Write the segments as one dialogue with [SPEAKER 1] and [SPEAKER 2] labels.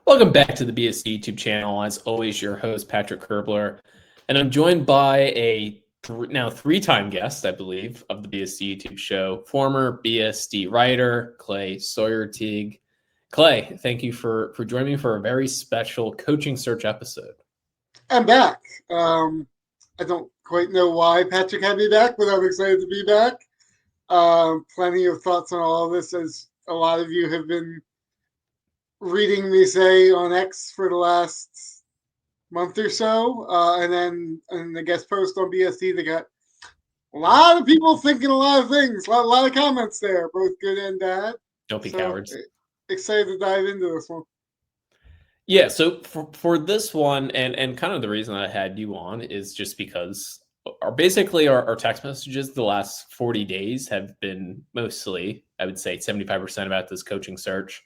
[SPEAKER 1] Welcome back to the BSC YouTube channel. As always, your host, Patrick Kerbler. And I'm joined by a now three-time guest, I believe, of the BSC YouTube show, former BSD writer, Clay Sauertieg. Clay, thank you for joining me for a very special coaching search episode.
[SPEAKER 2] I'm back. I don't quite know why Patrick had me back, but I'm excited to be back. Plenty of thoughts on all of this, as a lot of you have been reading me say on X for the last month or so. And then in the guest post on BSD, they got a lot of people thinking a lot of things, a lot of comments there, both good and bad.
[SPEAKER 1] Don't be cowards.
[SPEAKER 2] Excited to dive into this one.
[SPEAKER 1] Yeah, so for this one, and kind of the reason I had you on is just because our text messages the last 40 days have been mostly, I would say 75% about this coaching search.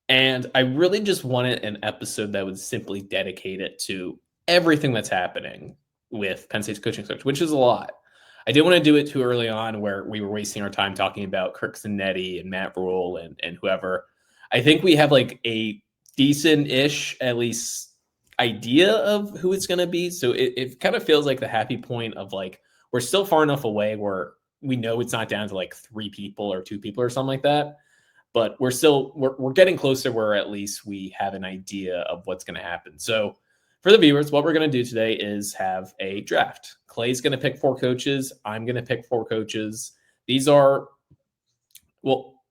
[SPEAKER 1] And I really just wanted an episode that would simply dedicate it to everything that's happening with Penn State's coaching search, which is a lot. I didn't want to do it too early on where we were wasting our time talking about Kirk Zanetti and Matt Rule and whoever. I think we have like a decent-ish, at least, idea of who it's going to be. So it kind of feels like the happy point of like, we're still far enough away where we know it's not down to like 3 people or 2 people or something like that. But we're getting closer where at least we have an idea of what's going to happen. So for the viewers, what we're going to do today is have a draft. Clay's going to pick 4 coaches. I'm going to pick 4 coaches. These are, well,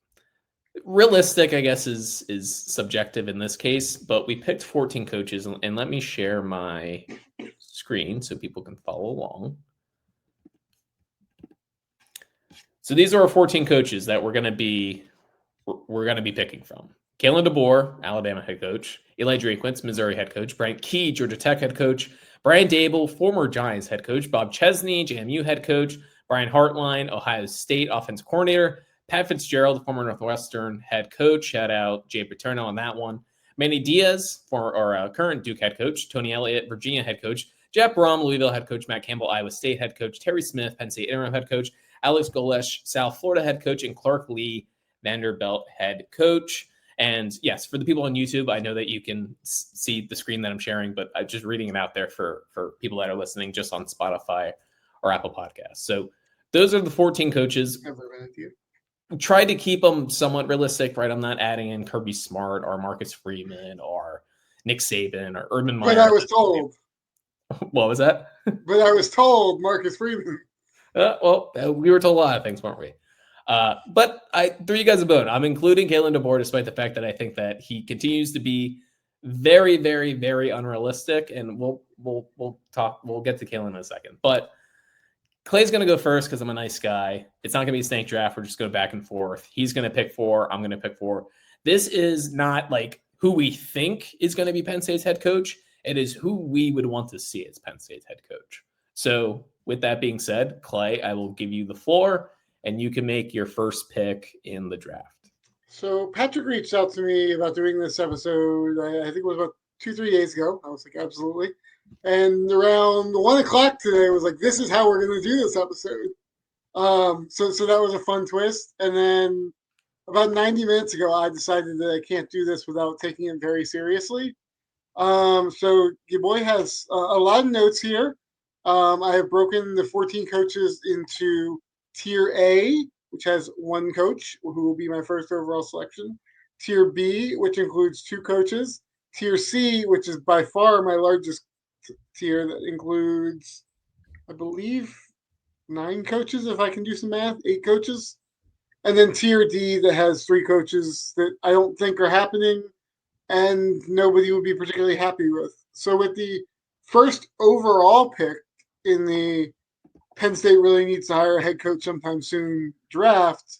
[SPEAKER 1] realistic, I guess, is subjective in this case, but we picked 14 coaches, and let me share my screen so people can follow along. So these are our 14 coaches that we're going to be picking from. Kalen DeBoer, Alabama head coach. Eli Drinkwitz, Missouri head coach. Brent Key, Georgia Tech head coach. Brian Daboll, former Giants head coach. Bob Chesney, JMU head coach. Brian Hartline, Ohio State offensive coordinator. Pat Fitzgerald, former Northwestern head coach. Shout out Jay Paterno on that one. Manny Diaz, current Duke head coach. Tony Elliott, Virginia head coach. Jeff Brohm, Louisville head coach. Matt Campbell, Iowa State head coach. Terry Smith, Penn State interim head coach. Alex Golesh, South Florida head coach. And Clark Lee, Vanderbilt head coach. And yes, for the people on YouTube, I know that you can see the screen that I'm sharing, but I'm just reading it out there for people that are listening just on Spotify or Apple Podcasts. So those are the 14 coaches. Tried to keep them somewhat realistic, right? I'm not adding in Kirby Smart or Marcus Freeman or Nick Saban or Urban Meyer.
[SPEAKER 2] But I was told.
[SPEAKER 1] What was that?
[SPEAKER 2] But I was told Marcus Freeman.
[SPEAKER 1] We were told a lot of things, weren't we? But I threw you guys a bone. I'm including Kalen DeBoer despite the fact that I think that he continues to be very, very, very unrealistic. And we'll get to Kalen in a second. But Clay's going to go first because I'm a nice guy. It's not going to be a snake draft. We're just going back and forth. He's going to pick 4. I'm going to pick 4. This is not like who we think is going to be Penn State's head coach. It is who we would want to see as Penn State's head coach. So with that being said, Clay, I will give you the floor, and you can make your first pick in the draft.
[SPEAKER 2] So Patrick reached out to me about doing this episode, I think it was about 2-3 days ago. I was like, absolutely. And around 1 o'clock today, I was like, this is how we're going to do this episode. So that was a fun twist. And then about 90 minutes ago, I decided that I can't do this without taking it very seriously. So your boy has a lot of notes here. I have broken the 14 coaches into Tier A, which has 1 coach, who will be my first overall selection. Tier B, which includes 2 coaches. Tier C, which is by far my largest tier, that includes, I believe, 9 coaches, if I can do some math, 8 coaches. And then Tier D, that has 3 coaches that I don't think are happening and nobody would be particularly happy with. So with the first overall pick in the Penn State really needs to hire a head coach sometime soon draft,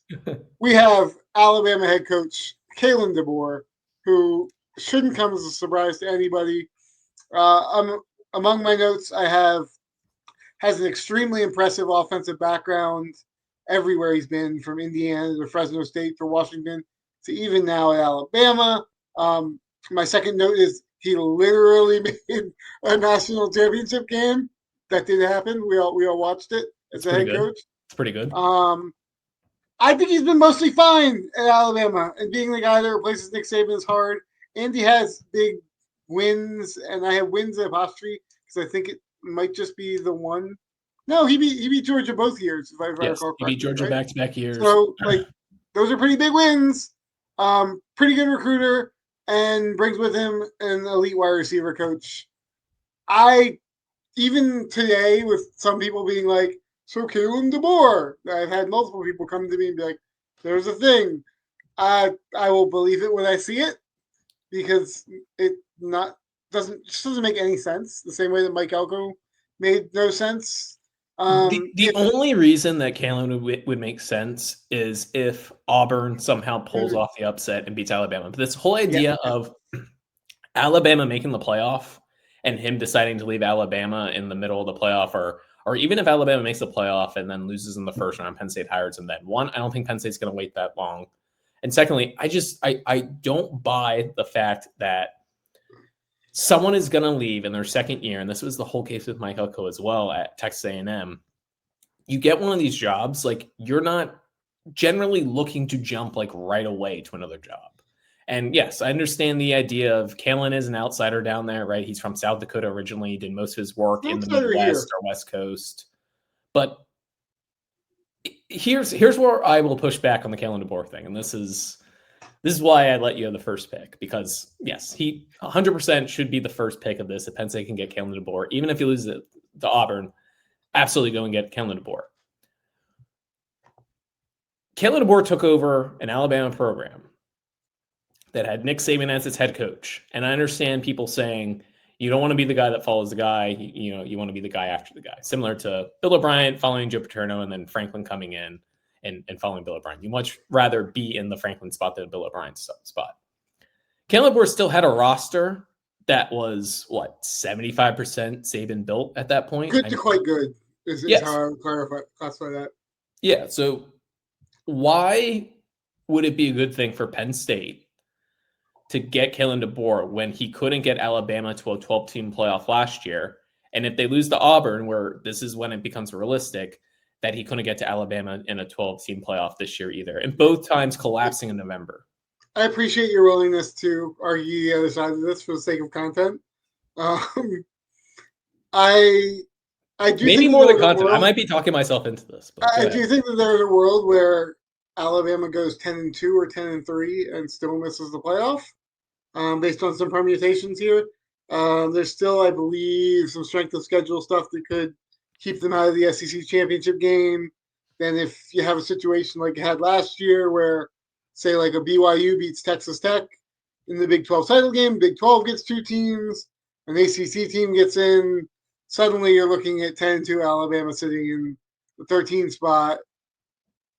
[SPEAKER 2] we have Alabama head coach Kalen DeBoer, who shouldn't come as a surprise to anybody. Among my notes, I have has an extremely impressive offensive background everywhere he's been, from Indiana to Fresno State to Washington to even now at Alabama. My second note is he literally made a national championship game. That did happen. We all watched it as a head coach.
[SPEAKER 1] It's pretty good.
[SPEAKER 2] I think he's been mostly fine at Alabama, and being the guy that replaces Nick Saban is hard. Andy has big wins, and I have wins apostrophe because I think it might just be the one. No, he beat Georgia both years, if I
[SPEAKER 1] Yes,
[SPEAKER 2] recall
[SPEAKER 1] he beat
[SPEAKER 2] correctly,
[SPEAKER 1] Georgia
[SPEAKER 2] right?
[SPEAKER 1] back-to-back years.
[SPEAKER 2] So, like, those are pretty big wins. Pretty good recruiter, and brings with him an elite wide receiver coach. I even today, with some people being like, "So Kalen DeBoer," I've had multiple people come to me and be like, "There's a thing." I will believe it when I see it because it doesn't make any sense. The same way that Mike Elko made no sense.
[SPEAKER 1] The only reason that Kalen would make sense is if Auburn somehow pulls off the upset and beats Alabama. But this whole idea of Alabama making the playoff and him deciding to leave Alabama in the middle of the playoff, or even if Alabama makes the playoff and then loses in the first round, Penn State hires him then. One, I don't think Penn State's going to wait that long. And secondly, I don't buy the fact that someone is going to leave in their second year, and this was the whole case with Mike Elko as well at Texas A&M. You get one of these jobs, like you're not generally looking to jump like right away to another job. And yes, I understand the idea of Kalen is an outsider down there, right? He's from South Dakota originally. He did most of his work in the Midwest or West Coast. But here's where I will push back on the Kalen DeBoer thing, and this is why I let you have the first pick, because yes, he 100% should be the first pick of this if Penn State can get Kalen DeBoer. Even if he loses it to Auburn, absolutely go and get Kalen DeBoer. Kalen DeBoer took over an Alabama program that had Nick Saban as its head coach. And I understand people saying, you don't want to be the guy that follows the guy. You want to be the guy after the guy. Similar to Bill O'Brien following Joe Paterno and then Franklin coming in and following Bill O'Brien. You much rather be in the Franklin spot than Bill O'Brien's spot. Kalen DeBoer still had a roster that was, 75% Saban built at that point?
[SPEAKER 2] Good to quite good is how I would classify that.
[SPEAKER 1] Yeah, so why would it be a good thing for Penn State to get Kalen DeBoer when he couldn't get Alabama to a 12-team playoff last year? And if they lose to Auburn, where this is when it becomes realistic, that he couldn't get to Alabama in a 12-team playoff this year either, and both times collapsing in November.
[SPEAKER 2] I appreciate your willingness to argue the other side of this for the sake of content. I do
[SPEAKER 1] maybe
[SPEAKER 2] think
[SPEAKER 1] more than content. I might be talking myself into this. But
[SPEAKER 2] I do think that there's a world where Alabama goes 10-2 or 10-3 and still misses the playoff, based on some permutations here. There's still, I believe, some strength of schedule stuff that could keep them out of the SEC championship game. Then if you have a situation like you had last year where, say, like a BYU beats Texas Tech in the Big 12 title game, Big 12 gets two teams, an ACC team gets in, suddenly you're looking at 10-2 Alabama sitting in the 13th spot,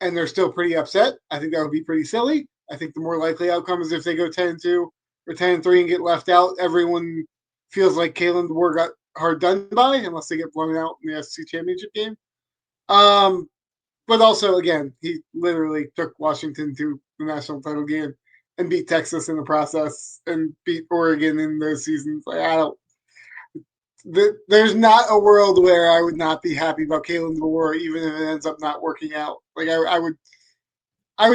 [SPEAKER 2] and they're still pretty upset. I think that would be pretty silly. I think the more likely outcome is if they go 10-2 or 10-3 and get left out, everyone feels like Kalen DeBoer got hard done by, unless they get blown out in the SEC championship game. But also, again, he literally took Washington to the national title game and beat Texas in the process and beat Oregon in those seasons. Like, there's not a world where I would not be happy about Kalen DeBoer, even if it ends up not working out. Like I would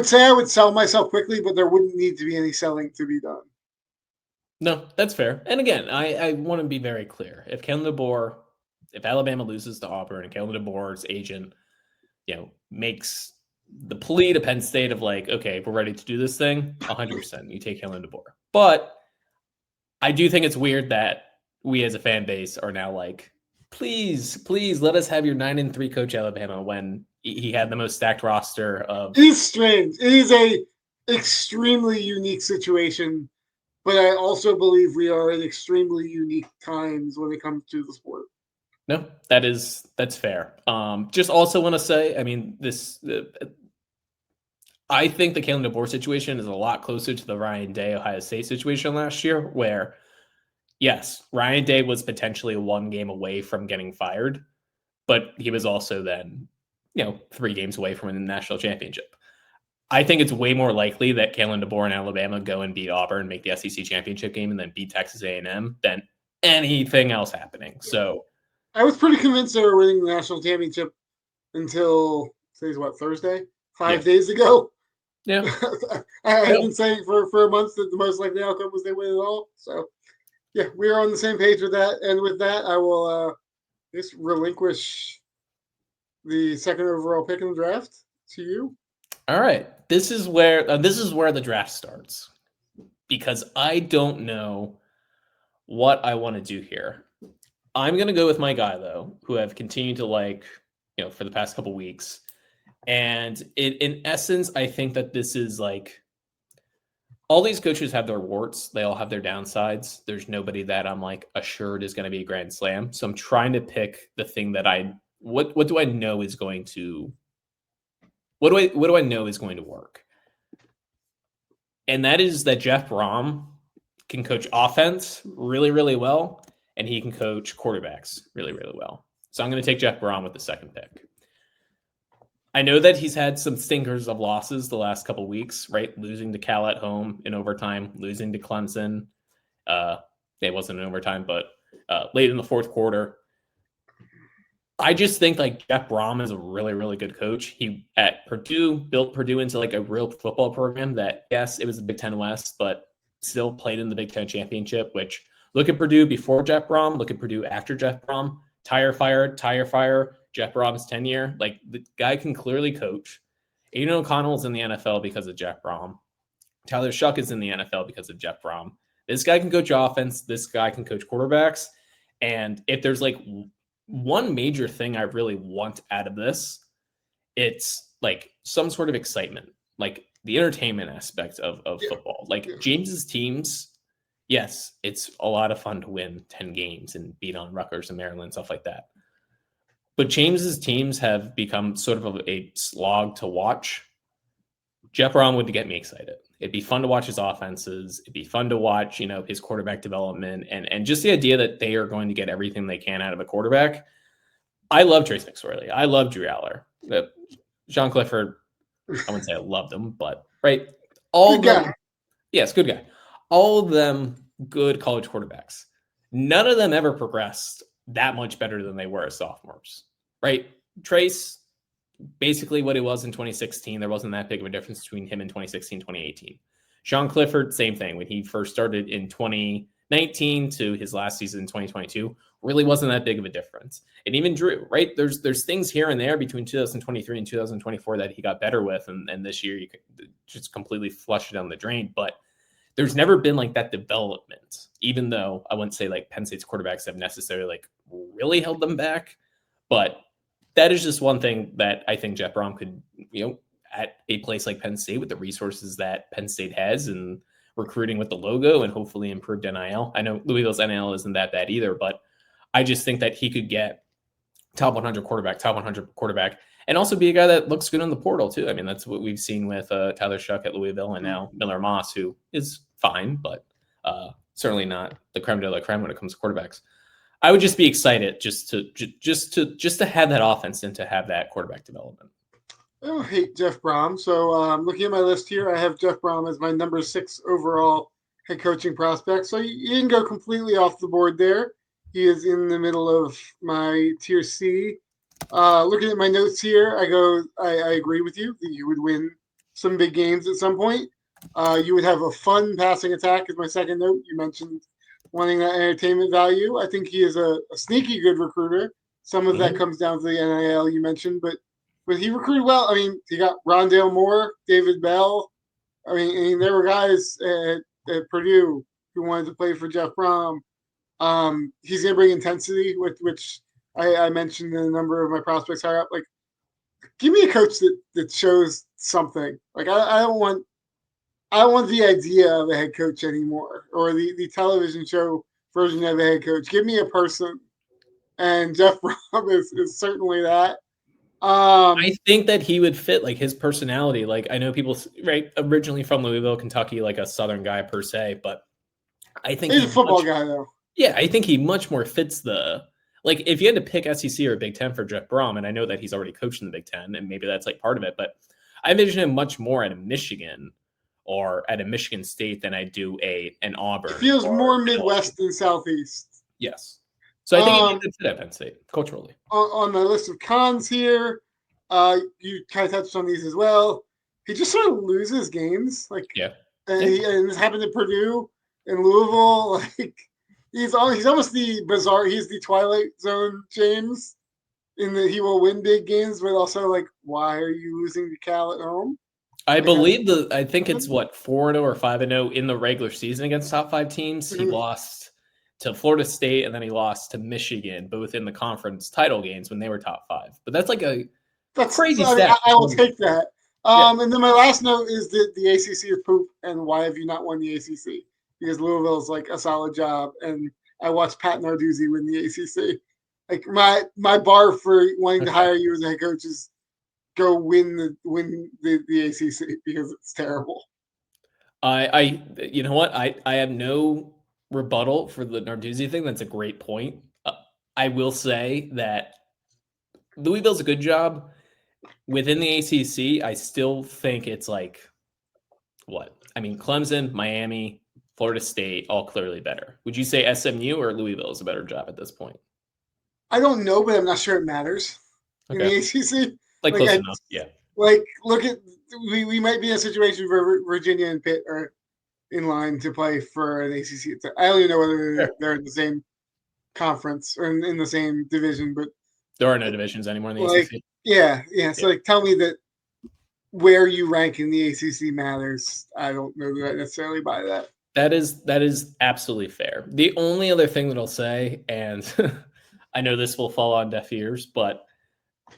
[SPEAKER 2] say I would sell myself quickly, but there wouldn't need to be any selling to be done.
[SPEAKER 1] No, that's fair. And again, I want to be very clear. If Alabama loses to Auburn and Kalen DeBoer's agent, makes the plea to Penn State of like, okay, we're ready to do this thing, 100%, you take Kalen DeBoer. But I do think it's weird that we as a fan base are now like, please let us have your 9-3 coach Alabama when he had the most stacked roster of.
[SPEAKER 2] It is strange. It is a extremely unique situation, but I also believe we are in extremely unique times when it comes to the sport.
[SPEAKER 1] No, that's fair. Just also want to say, I mean, I think the Kalen DeBoer situation is a lot closer to the Ryan Day Ohio State situation last year, where yes, Ryan Day was potentially one game away from getting fired, but he was also then, 3 games away from a national championship. I think it's way more likely that Kalen DeBoer and Alabama go and beat Auburn, make the SEC championship game, and then beat Texas A&M than anything else happening. So
[SPEAKER 2] I was pretty convinced they were winning the national championship until today's Thursday? 5 days ago.
[SPEAKER 1] Yeah.
[SPEAKER 2] I've been saying for a month that the most likely outcome was they win it all. So, yeah, we are on the same page with that. And with that, I will just relinquish the second overall pick in the draft to you.
[SPEAKER 1] All right. This is where the draft starts, because I don't know what I want to do here. I'm going to go with my guy, though, who I've continued to like, for the past couple weeks. And in essence, I think that this is like, all these coaches have their warts. They all have their downsides. There's nobody that I'm like assured is going to be a grand slam. So I'm trying to pick the thing that what do I know is going to, what do I know is going to work? And that is that Jeff Brohm can coach offense really, really well, and he can coach quarterbacks really, really well. So I'm going to take Jeff Brohm with the second pick. I know that he's had some stinkers of losses the last couple weeks, right? Losing to Cal at home in overtime, losing to Clemson. It wasn't in overtime, but late in the fourth quarter. I just think like Jeff Brohm is a really, really good coach. He at Purdue built Purdue into like a real football program that, yes, it was the Big Ten West, but still played in the Big Ten championship, which look at Purdue before Jeff Brohm, look at Purdue after Jeff Brohm, tire fire, Jeff Brom's tenure. Like the guy can clearly coach. Aiden O'Connell's in the NFL because of Jeff Brohm. Tyler Shuck is in the NFL because of Jeff Brohm. This guy can coach offense. This guy can coach quarterbacks. And if there's like one major thing I really want out of this, it's like some sort of excitement, like the entertainment aspect of football. Like James's teams, yes, it's a lot of fun to win 10 games and beat on Rutgers and Maryland, stuff like that. But James's teams have become sort of a slog to watch. Jeff Brohm would get me excited. It'd be fun to watch his offenses. It'd be fun to watch, his quarterback development and just the idea that they are going to get everything they can out of a quarterback. I love Trace McSorley. I love Drew Aller. Sean Clifford, I wouldn't say I loved him, but right. All good of them. Guy. Yes, good guy. All of them good college quarterbacks. None of them ever progressed that much better than they were as sophomores, right? Trace, basically what he was in 2016. There wasn't that big of a difference between him in 2016, 2018. Sean Clifford, same thing. When he first started in 2019 to his last season in 2022, really wasn't that big of a difference. And even Drew, right? There's things here and there between 2023 and 2024 that he got better with. And this year you could just completely flush it down the drain. But there's never been like that development, even though I wouldn't say like Penn State's quarterbacks have necessarily like really held them back. But that is just one thing that I think Jeff Brohm could, at a place like Penn State with the resources that Penn State has and recruiting with the logo and hopefully improved NIL. I know Louisville's NIL isn't that bad either, but I just think that he could get top 100 quarterback, and also be a guy that looks good in the portal too. I mean, that's what we've seen with Tyler Shuck at Louisville and now Miller Moss, who is fine, but certainly not the creme de la creme when it comes to quarterbacks. I would just be excited just to have that offense and to have that quarterback development.
[SPEAKER 2] I don't hate Jeff Brohm. So looking at my list here, I have Jeff Brohm as my number 6 overall head coaching prospect. So you didn't go completely off the board there. He is in the middle of my tier C. Looking at my notes here, I agree with you that you would win some big games at some point. You would have a fun passing attack as my second note. You mentioned wanting that entertainment value. I think he is a sneaky good recruiter. Some of that comes down to the NIL you mentioned, but he recruited well. I mean, he got Rondale Moore, David Bell. I mean there were guys at Purdue who wanted to play for Jeff Brohm. He's going to bring intensity, which I mentioned in a number of my prospects higher up. Like, give me a coach that shows something. Like, I don't want the idea of a head coach anymore, or the television show version of a head coach. Give me a person, and Jeff Brohm is certainly that.
[SPEAKER 1] I think that he would fit like his personality. Like, I know people, right, originally from Louisville, Kentucky, like a Southern guy per se, but I think
[SPEAKER 2] he's a football guy though.
[SPEAKER 1] Yeah, I think he much more fits like if you had to pick SEC or Big Ten for Jeff Brohm, and I know that he's already coached in the Big Ten, and maybe that's like part of it, but I envision him much more at a Michigan or at a Michigan State than I do an Auburn.
[SPEAKER 2] It feels more Midwest than Southeast.
[SPEAKER 1] Yes. So I think he did fit at Penn State culturally.
[SPEAKER 2] On my list of cons here, you kind of touched on these as well. he just sort of loses games. Like,
[SPEAKER 1] Yeah.
[SPEAKER 2] and this happened to Purdue and Louisville. Like, he's almost the bizarre. He's the Twilight Zone James in that he will win big games, but also like, why are you losing to Cal at home?
[SPEAKER 1] I believe I think it's what 4-0 or 5-0 in the regular season against top 5 teams. He lost to Florida State and then he lost to Michigan, both in the conference title games when they were top 5. But that's like that's crazy stat.
[SPEAKER 2] I will take that. And then my last note is that the ACC is poop, and why have you not won the ACC? Because Louisville's like a solid job, and I watched Pat Narduzzi win the ACC. Like my bar for wanting to hire you as a head coach is go win the ACC because it's terrible.
[SPEAKER 1] I you know what, I have no rebuttal for the Narduzzi thing. That's a great point. I will say that Louisville's a good job within the ACC. I still think it's like what? I mean, Clemson, Miami, Florida State, all clearly better. Would you say SMU or Louisville is a better job at this point?
[SPEAKER 2] I don't know, but I'm not sure it matters in the ACC.
[SPEAKER 1] Like close enough, yeah.
[SPEAKER 2] Like, look at we might be in a situation where Virginia and Pitt are in line to play for an ACC. I don't even know whether they're in the same conference or in the same division, but
[SPEAKER 1] there are no divisions anymore in the ACC.
[SPEAKER 2] Yeah. So, like, tell me that where you rank in the ACC matters. I don't know that I necessarily buy that.
[SPEAKER 1] That is absolutely fair. The only other thing that I'll say, and I know this will fall on deaf ears, but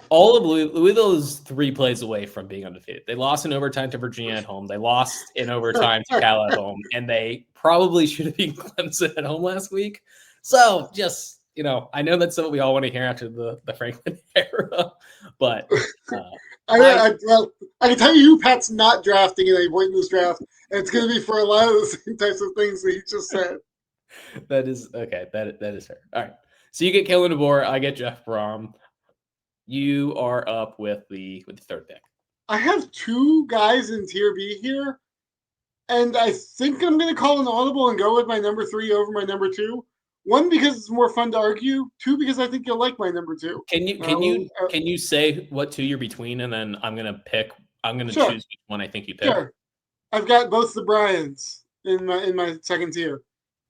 [SPEAKER 1] all of Louisville is 3 plays away from being undefeated. They lost in overtime to Virginia at home. They lost in overtime to Cal at home, and they probably should have beaten Clemson at home last week. So just, I know that's what we all want to hear after the Franklin era, but
[SPEAKER 2] I can tell you who Pat's not drafting in a point in this draft, and it's going to be for a lot of the same types of things that he just said.
[SPEAKER 1] That is okay. That is fair. All right. So you get Kalen DeBoer. I get Jeff Brohm. You are up with the 3rd pick.
[SPEAKER 2] I have 2 guys in Tier B here, and I think I'm going to call an audible and go with my number 3 over my number 2. 1, because it's more fun to argue. 2, because I think you'll like my number 2.
[SPEAKER 1] Can you say what 2 you're between, and then I'm going to pick. I'm going to choose which one I think you pick.
[SPEAKER 2] Sure. I've got both the Bryans in my second tier.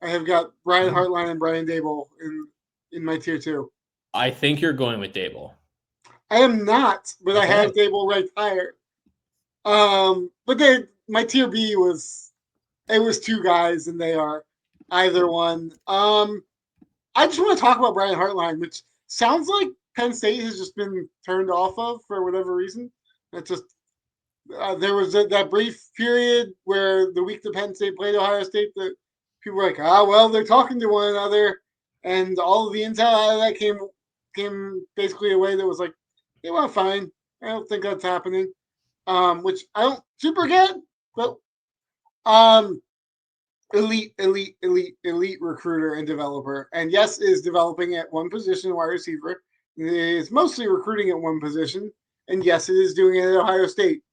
[SPEAKER 2] I have got Brian Hartline and Brian Daboll in my tier 2.
[SPEAKER 1] I think you're going with Daboll.
[SPEAKER 2] I am not, but I have Daboll right higher. But my tier B was 2 guys, and they are either one. I just want to talk about Brian Hartline, which sounds like Penn State has just been turned off of for whatever reason. It's just there was that brief period where the week that Penn State played Ohio State that people were like, well, they're talking to one another, and all of the intel out of that came basically a way that was like, they went fine. I don't think that's happening, which I don't super get, but elite recruiter and developer. And yes, is developing at one position, wide receiver. Is mostly recruiting at one position. And yes, it is doing it at Ohio State.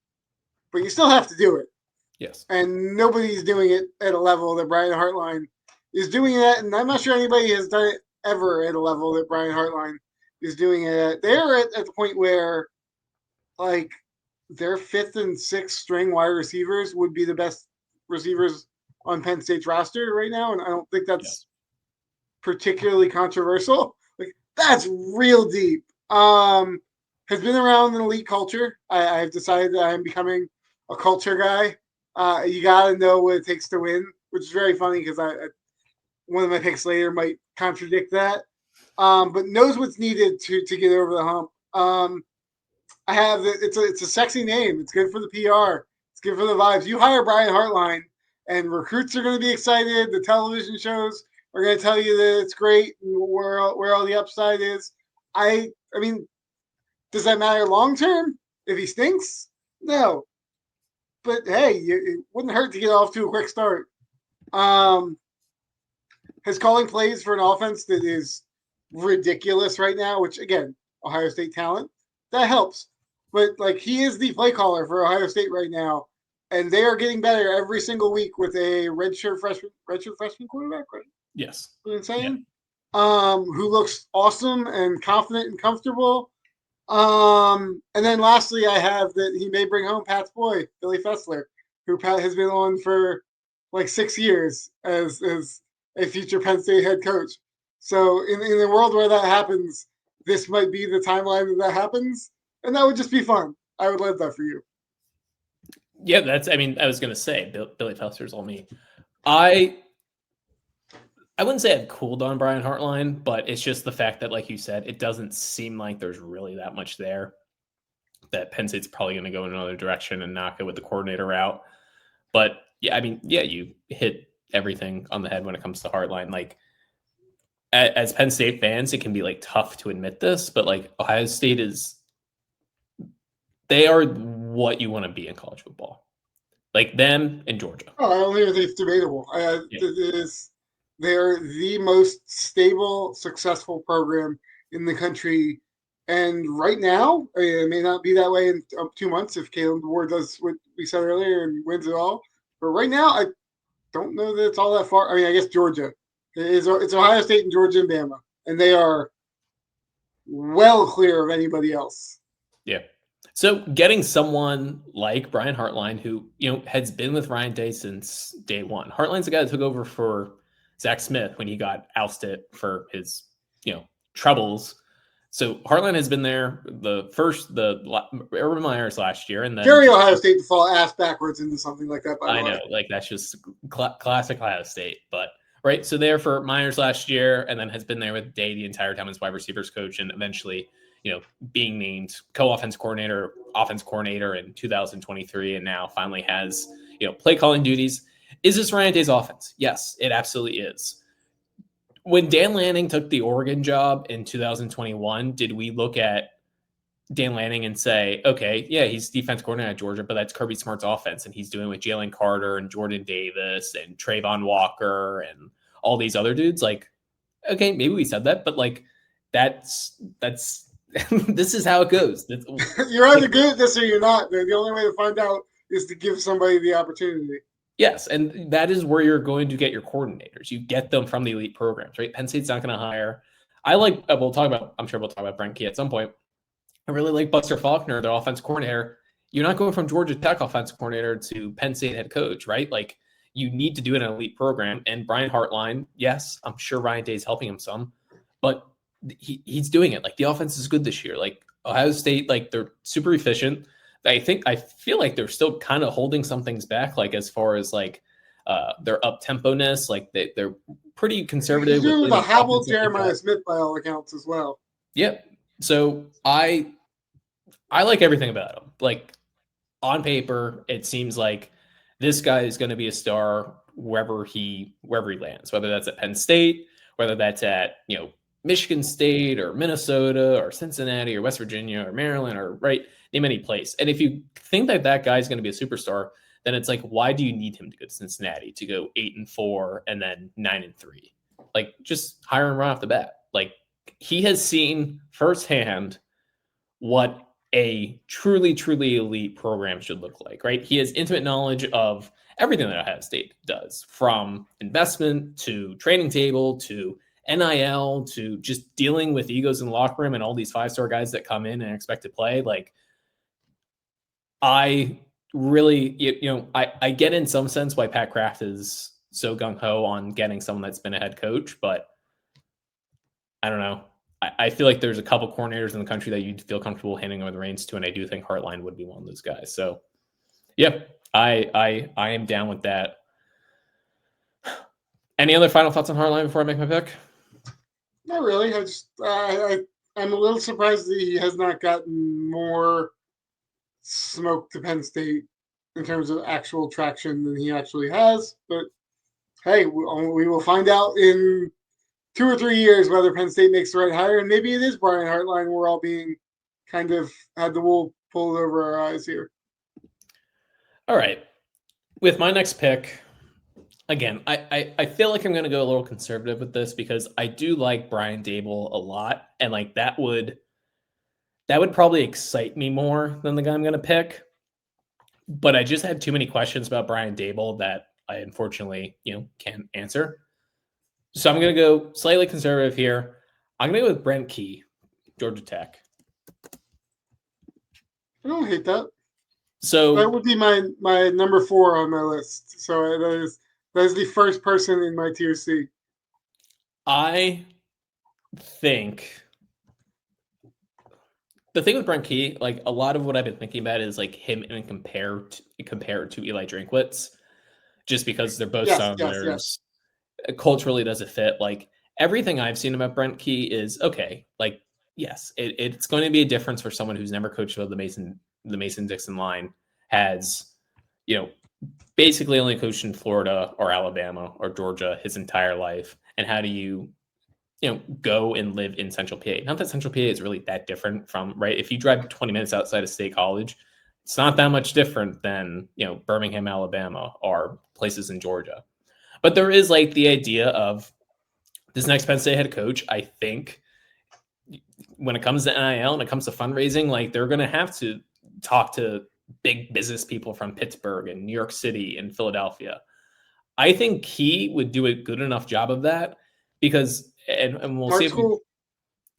[SPEAKER 2] But you still have to do it.
[SPEAKER 1] Yes.
[SPEAKER 2] And nobody's doing it at a level that Brian Hartline is doing it at. And I'm not sure anybody has done it ever at a level that Brian Hartline is doing it at. They're at the point where, like, their 5th and 6th string wide receivers would be the best receivers on Penn State's roster right now, and I don't think that's particularly controversial. Like, that's real deep. Has been around an elite culture. I've decided that I'm becoming a culture guy. You got to know what it takes to win, which is very funny because one of my picks later might contradict that. But knows what's needed to get over the hump. I have it's a sexy name. It's good for the PR. It's good for the vibes. You hire Brian Hartline, and recruits are going to be excited. The television shows are going to tell you that it's great and where all the upside is. I mean, does that matter long term? If he stinks, no. But hey, it wouldn't hurt to get off to a quick start. His calling plays for an offense that is ridiculous right now, which again, Ohio State talent, that helps. But like, he is the play caller for Ohio State right now, and they are getting better every single week with a redshirt freshman quarterback, right?
[SPEAKER 1] Yes.
[SPEAKER 2] Insane. Yeah. Who looks awesome and confident and comfortable. And then lastly, I have that he may bring home Pat's boy, Billy Fessler, who Pat has been on for like 6 years as a future Penn State head coach. So in the world where that happens, this might be the timeline that happens, and that would just be fun. I would love that for you.
[SPEAKER 1] Yeah, I was going to say, Billy Fessler's all me. I wouldn't say I've cooled on Brian Hartline, but it's just the fact that, like you said, it doesn't seem like there's really that much there. That Penn State's probably going to go in another direction and not go with the coordinator route. But yeah, you hit everything on the head when it comes to Hartline. Like, as Penn State fans, it can be like tough to admit this, but like Ohio State they are what you want to be in college football. Like them and Georgia.
[SPEAKER 2] Oh, I don't even think it's debatable. They're the most stable, successful program in the country. And right now, it may not be that way in 2 months if Kalen DeBoer does what we said earlier and wins it all. But right now, I don't know that it's all that far. I mean, I guess Georgia. It's Ohio State and Georgia and Bama. And they are well clear of anybody else.
[SPEAKER 1] Yeah. So getting someone like Brian Hartline, who, has been with Ryan Day since day one. Hartline's the guy that took over for Zach Smith when he got ousted for his, troubles. So Hartline has been there the Urban Meyers last year, and then
[SPEAKER 2] very Ohio State to fall ass backwards into something like that.
[SPEAKER 1] I know, like that's just classic Ohio State. But right, so there for Meyers last year, and then has been there with Day the entire time as wide receivers coach, and eventually, being named offense coordinator in 2023, and now finally has play calling duties. Is this Ryan Day's offense? Yes, it absolutely is. When Dan Lanning took the Oregon job in 2021, did we look at Dan Lanning and say, okay, yeah, he's defense coordinator at Georgia, but that's Kirby Smart's offense, and he's doing with Jalen Carter and Jordan Davis and Trayvon Walker and all these other dudes? Like, okay, maybe we said that, but like that's this is how it goes.
[SPEAKER 2] You're either good at this or you're not. The only way to find out is to give somebody the opportunity.
[SPEAKER 1] Yes, and that is where you're going to get your coordinators. You get them from the elite programs, right? Penn State's not going to hire. I'm sure we'll talk about Brent Key at some point. I really like Buster Faulkner, the offense coordinator. You're not going from Georgia Tech offense coordinator to Penn State head coach, right? Like, you need to do it in an elite program. And Brian Hartline, yes, I'm sure Ryan Day is helping him some, but he's doing it. Like, the offense is good this year. Like, Ohio State, like, they're super efficient. I feel like they're still kind of holding some things back, like as far as like their up tempo-ness. Like they're pretty conservative.
[SPEAKER 2] He's doing the hobbled Jeremiah Smith by all accounts as well.
[SPEAKER 1] Yep. So I like everything about him. Like, on paper, it seems like this guy is going to be a star wherever he lands, whether that's at Penn State, whether that's at Michigan State or Minnesota or Cincinnati or West Virginia or Maryland or name any place. And if you think that guy's going to be a superstar, then it's like, why do you need him to go to Cincinnati to go 8-4 and then 9-3? Like, just hire him right off the bat. Like, he has seen firsthand what a truly, truly elite program should look like, right? He has intimate knowledge of everything that Ohio State does, from investment to training table to NIL to just dealing with egos in the locker room and all these 5-star guys that come in and expect to play. Like, I really, I get in some sense why Pat Kraft is so gung-ho on getting someone that's been a head coach, but I don't know. I feel like there's a couple coordinators in the country that you'd feel comfortable handing over the reins to, and I do think Hartline would be one of those guys. So, yeah, I am down with that. Any other final thoughts on Hartline before I make my pick?
[SPEAKER 2] Not really. I'm a little surprised that he has not gotten more smoke to Penn State in terms of actual traction than he actually has. But hey, we will find out in 2 or 3 years whether Penn State makes the right hire, and maybe it is Brian Hartline. We're all being kind of had the wool pulled over our eyes here.
[SPEAKER 1] All right. With my next pick, again, I feel like I'm going to go a little conservative with this because I do like Brian Daboll a lot, and like that would probably excite me more than the guy I'm going to pick. But I just have too many questions about Brian Daboll that I unfortunately, can't answer. So I'm going to go slightly conservative here. I'm going to go with Brent Key, Georgia Tech.
[SPEAKER 2] I don't hate that. That
[SPEAKER 1] So
[SPEAKER 2] would be my number 4 on my list. So that is the first person in my tier C.
[SPEAKER 1] I think the thing with Brent Key, like a lot of what I've been thinking about is like him and compared to Eli Drinkwitz, just because they're both
[SPEAKER 2] Yes, yes, yes.
[SPEAKER 1] Southerners. Culturally, does it fit? Like everything I've seen about Brent Key is okay. Like yes, it's going to be a difference for someone who's never coached with the Mason Dixon line, has you know basically only coached in Florida or Alabama or Georgia his entire life, and how do you go and live in Central PA. Not that Central PA is really that different from, right? If you drive 20 minutes outside of State College, it's not that much different than, Birmingham, Alabama, or places in Georgia. But there is like the idea of this next Penn State head coach, I think when it comes to NIL and it comes to fundraising, like they're going to have to talk to big business people from Pittsburgh and New York City and Philadelphia. I think he would do a good enough job of that because, and we'll
[SPEAKER 2] Smart
[SPEAKER 1] see if we,
[SPEAKER 2] school.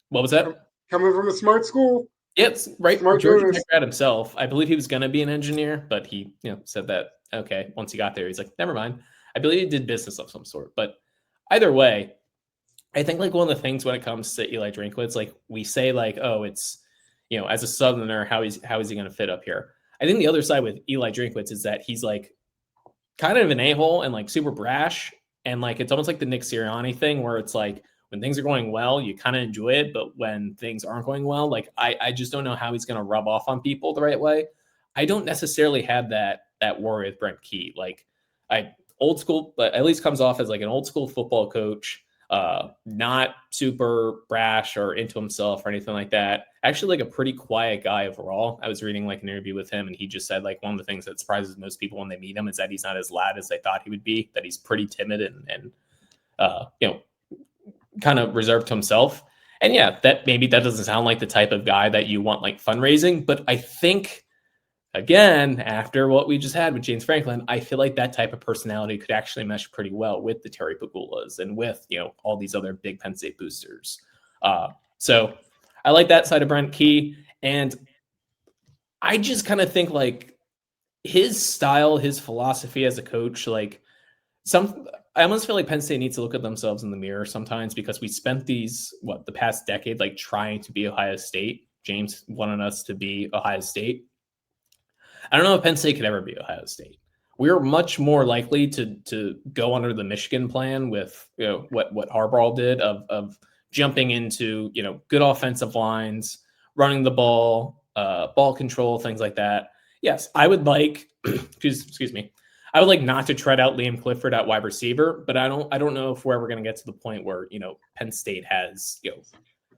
[SPEAKER 1] what was that?
[SPEAKER 2] Coming from a smart school.
[SPEAKER 1] Yes, right.
[SPEAKER 2] Smart
[SPEAKER 1] Georgia
[SPEAKER 2] doing
[SPEAKER 1] Tech
[SPEAKER 2] this.
[SPEAKER 1] grad himself. I believe he was going to be an engineer, but he, said that okay. Once he got there, he's like, never mind. I believe he did business of some sort. But either way, I think like one of the things when it comes to Eli Drinkwitz, like we say, like, oh, it's as a Southerner, how is he going to fit up here? I think the other side with Eli Drinkwitz is that he's like kind of an a-hole and like super brash, and like it's almost like the Nick Sirianni thing where it's like when things are going well, you kind of enjoy it, but when things aren't going well, like I just don't know how he's going to rub off on people the right way. I don't necessarily have that worry with Brent Key. Like I old school, but at least comes off as like an old school football coach, not super brash or into himself or anything like that. Actually, like a pretty quiet guy overall. I was reading like an interview with him, and he just said like one of the things that surprises most people when they meet him is that he's not as loud as they thought he would be. That he's pretty timid and kind of reserved to himself. And yeah, that maybe that doesn't sound like the type of guy that you want like fundraising, but I think again, after what we just had with James Franklin, I feel like that type of personality could actually mesh pretty well with the Terry Pagulas and with, all these other big Penn State boosters. So I like that side of Brent Key. And I just kind of think like his style, his philosophy as a coach, like I almost feel like Penn State needs to look at themselves in the mirror sometimes because we spent the past decade, like trying to be Ohio State. James wanted us to be Ohio State. I don't know if Penn State could ever be Ohio State. We're much more likely to go under the Michigan plan with what Harbaugh did of jumping into good offensive lines, running the ball, ball control, things like that. Yes, I would like excuse me. I would like not to tread out Liam Clifford at wide receiver, but I don't know if we're ever going to get to the point where Penn State has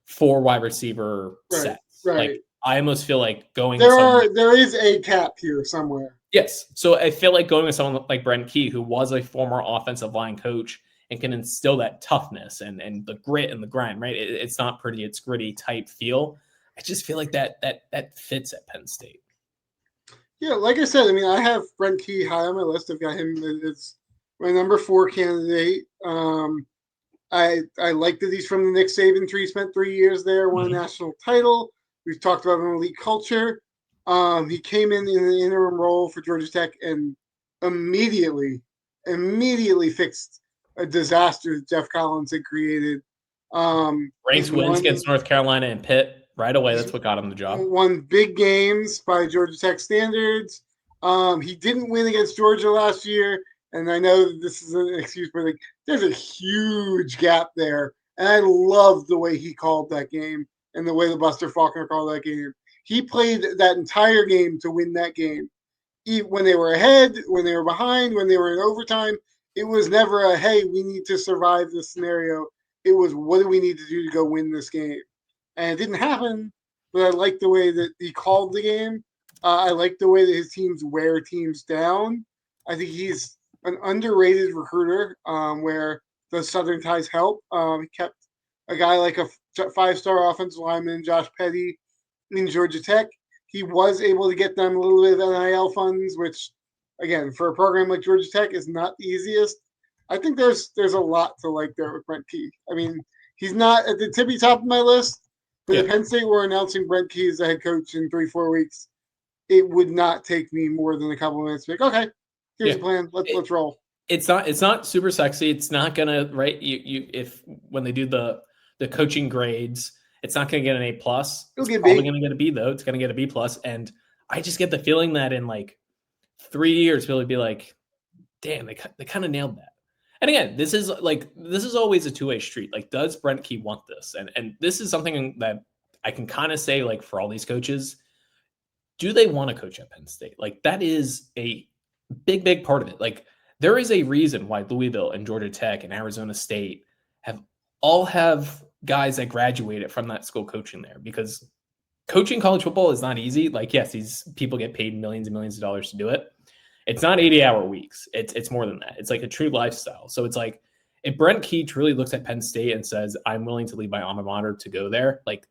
[SPEAKER 1] 4 wide receiver sets.
[SPEAKER 2] Right.
[SPEAKER 1] Like I almost feel like going.
[SPEAKER 2] There is a cap here somewhere.
[SPEAKER 1] Yes, so I feel like going with someone like Brent Key, who was a former offensive line coach and can instill that toughness and the grit and the grind. Right, it's not pretty, it's gritty type feel. I just feel like that fits at Penn State.
[SPEAKER 2] Yeah, like I said, I mean, I have Brent Key high on my list. I've got him. It's my number 4 candidate. I like that he's from the Nick Saban tree. Spent 3 years there, won a national title. We've talked about an elite culture. He came in the interim role for Georgia Tech and immediately fixed a disaster that Jeff Collins had created.
[SPEAKER 1] Ranked wins against North Carolina and Pitt right away. That's what got him the job.
[SPEAKER 2] Won big games by Georgia Tech standards. He didn't win against Georgia last year, and I know this is an excuse, but like there's a huge gap there. And I love the way he called that game and the way the Buster Faulkner called that game. He played that entire game to win that game. When they were ahead, when they were behind, when they were in overtime, it was never a, hey, we need to survive this scenario. It was, what do we need to do to go win this game? And it didn't happen, but I like the way that he called the game. I like the way that his teams wear teams down. I think he's an underrated recruiter where the Southern ties help. He kept a guy like a 5-star offensive lineman, Josh Petty, in Georgia Tech. He was able to get them a little bit of NIL funds, which, again, for a program like Georgia Tech is not the easiest. I think there's a lot to like there with Brent Key. I mean, he's not at the tippy top of my list, but if Penn State were announcing Brent Key as the head coach in 3-4 weeks, it would not take me more than a couple of minutes to be like, okay, here's the plan. Let's roll.
[SPEAKER 1] It's not super sexy. It's not gonna, right? If when they do the coaching grades, it's not gonna get an A+. It's probably gonna get a B though. It's gonna get a B+. And I just get the feeling that in like 3 years, people would be like, damn, they kind of nailed that. And again, this is always a two-way street. Like, does Brent Key want this? And this is something that I can kind of say, like, for all these coaches, do they want to coach at Penn State? Like, that is a big part of it. Like, there is a reason why Louisville and Georgia Tech and Arizona State have guys that graduated from that school coaching there, because coaching college football is not easy. Like, yes, these people get paid millions and millions of dollars to do it. It's not 80-hour weeks. It's more than that. It's like a true lifestyle. So it's like, if Brent Key truly looks at Penn State and says, I'm willing to leave my alma mater to go there, like,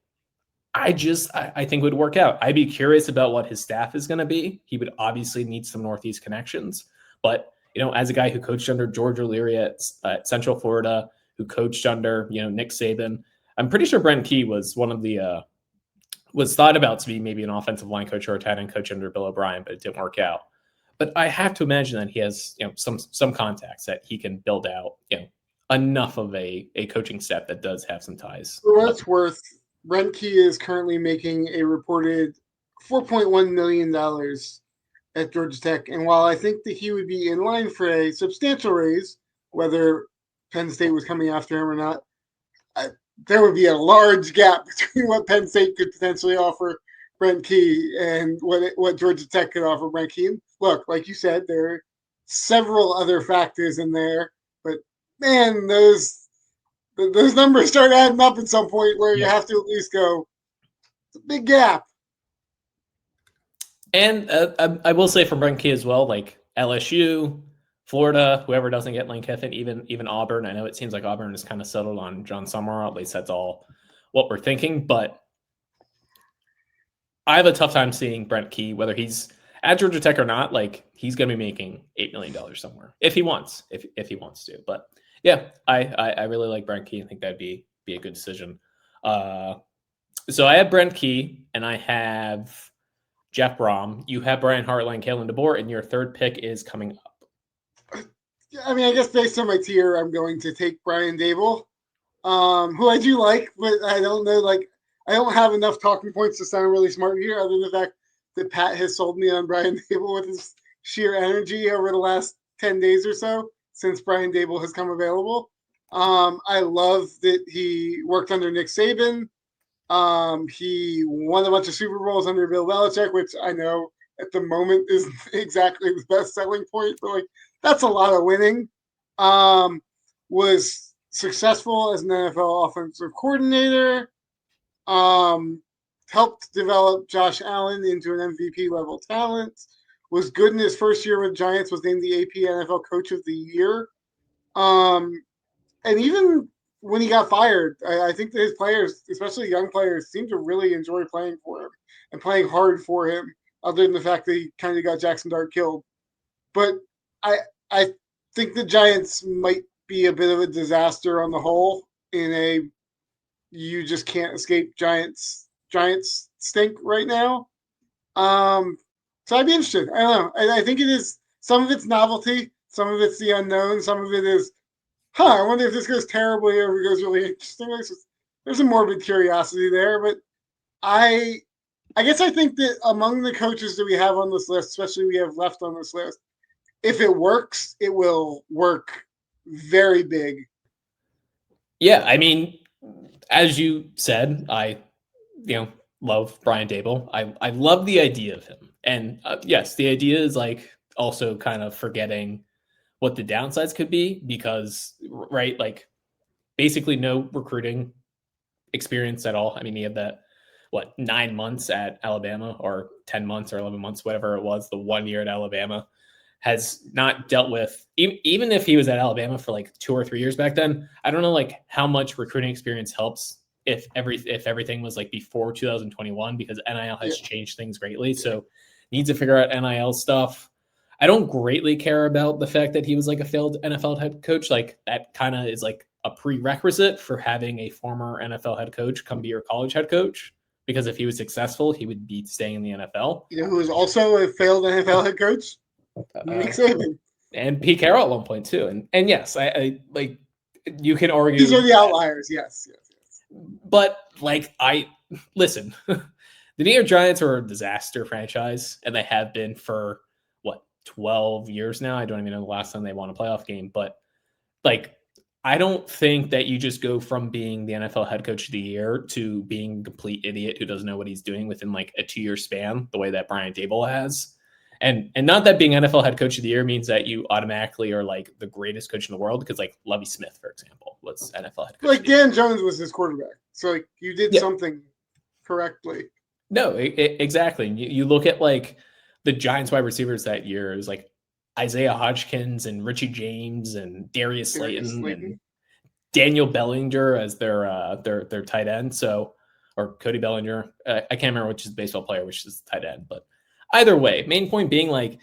[SPEAKER 1] I think it would work out. I'd be curious about what his staff is going to be. He would obviously need some Northeast connections. But, as a guy who coached under George O'Leary at Central Florida, who coached under, Nick Saban, I'm pretty sure Brent Key was one of the was thought about to be maybe an offensive line coach or a tight end coach under Bill O'Brien, but it didn't work out. But I have to imagine that he has, some contacts that he can build out, enough of a coaching staff that does have some ties.
[SPEAKER 2] For what it's worth, Brent Key is currently making a reported $4.1 million at Georgia Tech. And while I think that he would be in line for a substantial raise, whether Penn State was coming after him or not, there would be a large gap between what Penn State could potentially offer Brent Key and what Georgia Tech could offer Brent Key. Look, like you said, there are several other factors in there, but man, those numbers start adding up at some point where you have to at least go, it's a big gap.
[SPEAKER 1] And I will say from Brent Key as well, like LSU, Florida, whoever doesn't get Lane Kiffin, even Auburn. I know it seems like Auburn is kind of settled on John Summerall. At least that's all what we're thinking. But I have a tough time seeing Brent Key, whether he's at Georgia Tech or not. Like, he's going to be making $8 million somewhere if he wants to. But yeah, I really like Brent Key. I think that'd be a good decision. So I have Brent Key and I have Jeff Brohm. You have Brian Hartline, Kalen DeBoer, and your third pick is coming up.
[SPEAKER 2] I mean, I guess based on my tier, I'm going to take Brian Daboll, who I do like, but I don't know, like, I don't have enough talking points to sound really smart here, other than the fact that Pat has sold me on Brian Daboll with his sheer energy over the last 10 days or so since Brian Daboll has come available. I love that he worked under Nick Saban. He won a bunch of Super Bowls under Bill Belichick, which I know at the moment isn't exactly the best selling point, but like, that's a lot of winning. Was successful as an NFL offensive coordinator. Helped develop Josh Allen into an MVP level talent. Was good in his first year with Giants. Was named the AP NFL Coach of the Year. And even when he got fired, I think that his players, especially young players, seem to really enjoy playing for him and playing hard for him, other than the fact that he kind of got Jackson Dart killed. But I think the Giants might be a bit of a disaster on the whole you just can't escape Giants stink right now. So I'd be interested. I don't know. I think it is, some of it's novelty, some of it's the unknown, some of it is, I wonder if this goes terribly or if it goes really interesting. There's a morbid curiosity there, but I guess I think that among the coaches that we have on this list, especially we have left on this list, if it works, it will work very big.
[SPEAKER 1] Yeah, I mean, as you said, I love Brian Daboll. I love the idea of him. And yes, the idea is like also kind of forgetting what the downsides could be, because, right, like basically no recruiting experience at all. I mean, he had that, 9 months at Alabama, or 10 months or 11 months, whatever it was, the 1 year at Alabama. Has not dealt with, even if he was at Alabama for like 2 or 3 years back then, I don't know like how much recruiting experience helps if everything was like before 2021, because NIL has changed things greatly. So needs to figure out NIL stuff. I don't greatly care about the fact that he was like a failed NFL head coach. Like, that kind of is like a prerequisite for having a former NFL head coach come be your college head coach. because if he was successful, he would be staying in the NFL.
[SPEAKER 2] You know who is also a failed NFL head coach? Nick Saban.
[SPEAKER 1] And Pete Carroll at one point too. And yes, I like, you can argue
[SPEAKER 2] these are the outliers. Yes.
[SPEAKER 1] But like, listen, the New York Giants are a disaster franchise, and they have been for 12 years now. I don't even know the last time they won a playoff game, but like, I don't think that you just go from being the NFL head coach of the year to being a complete idiot who doesn't know what he's doing within like a 2-year span, the way that Brian Daboll has. And not that being NFL head coach of the year means that you automatically are like the greatest coach in the world, because like Lovie Smith, for example, was NFL head coach.
[SPEAKER 2] Like Dan Jones was his quarterback. So like you did something correctly.
[SPEAKER 1] No, exactly. You look at like the Giants wide receivers that year, is like Isaiah Hodgkins and Richie James and Darius Slayton and Daniel Bellinger as their tight end. So, or Cody Bellinger. I can't remember which is the baseball player, which is the tight end, but either way, main point being like,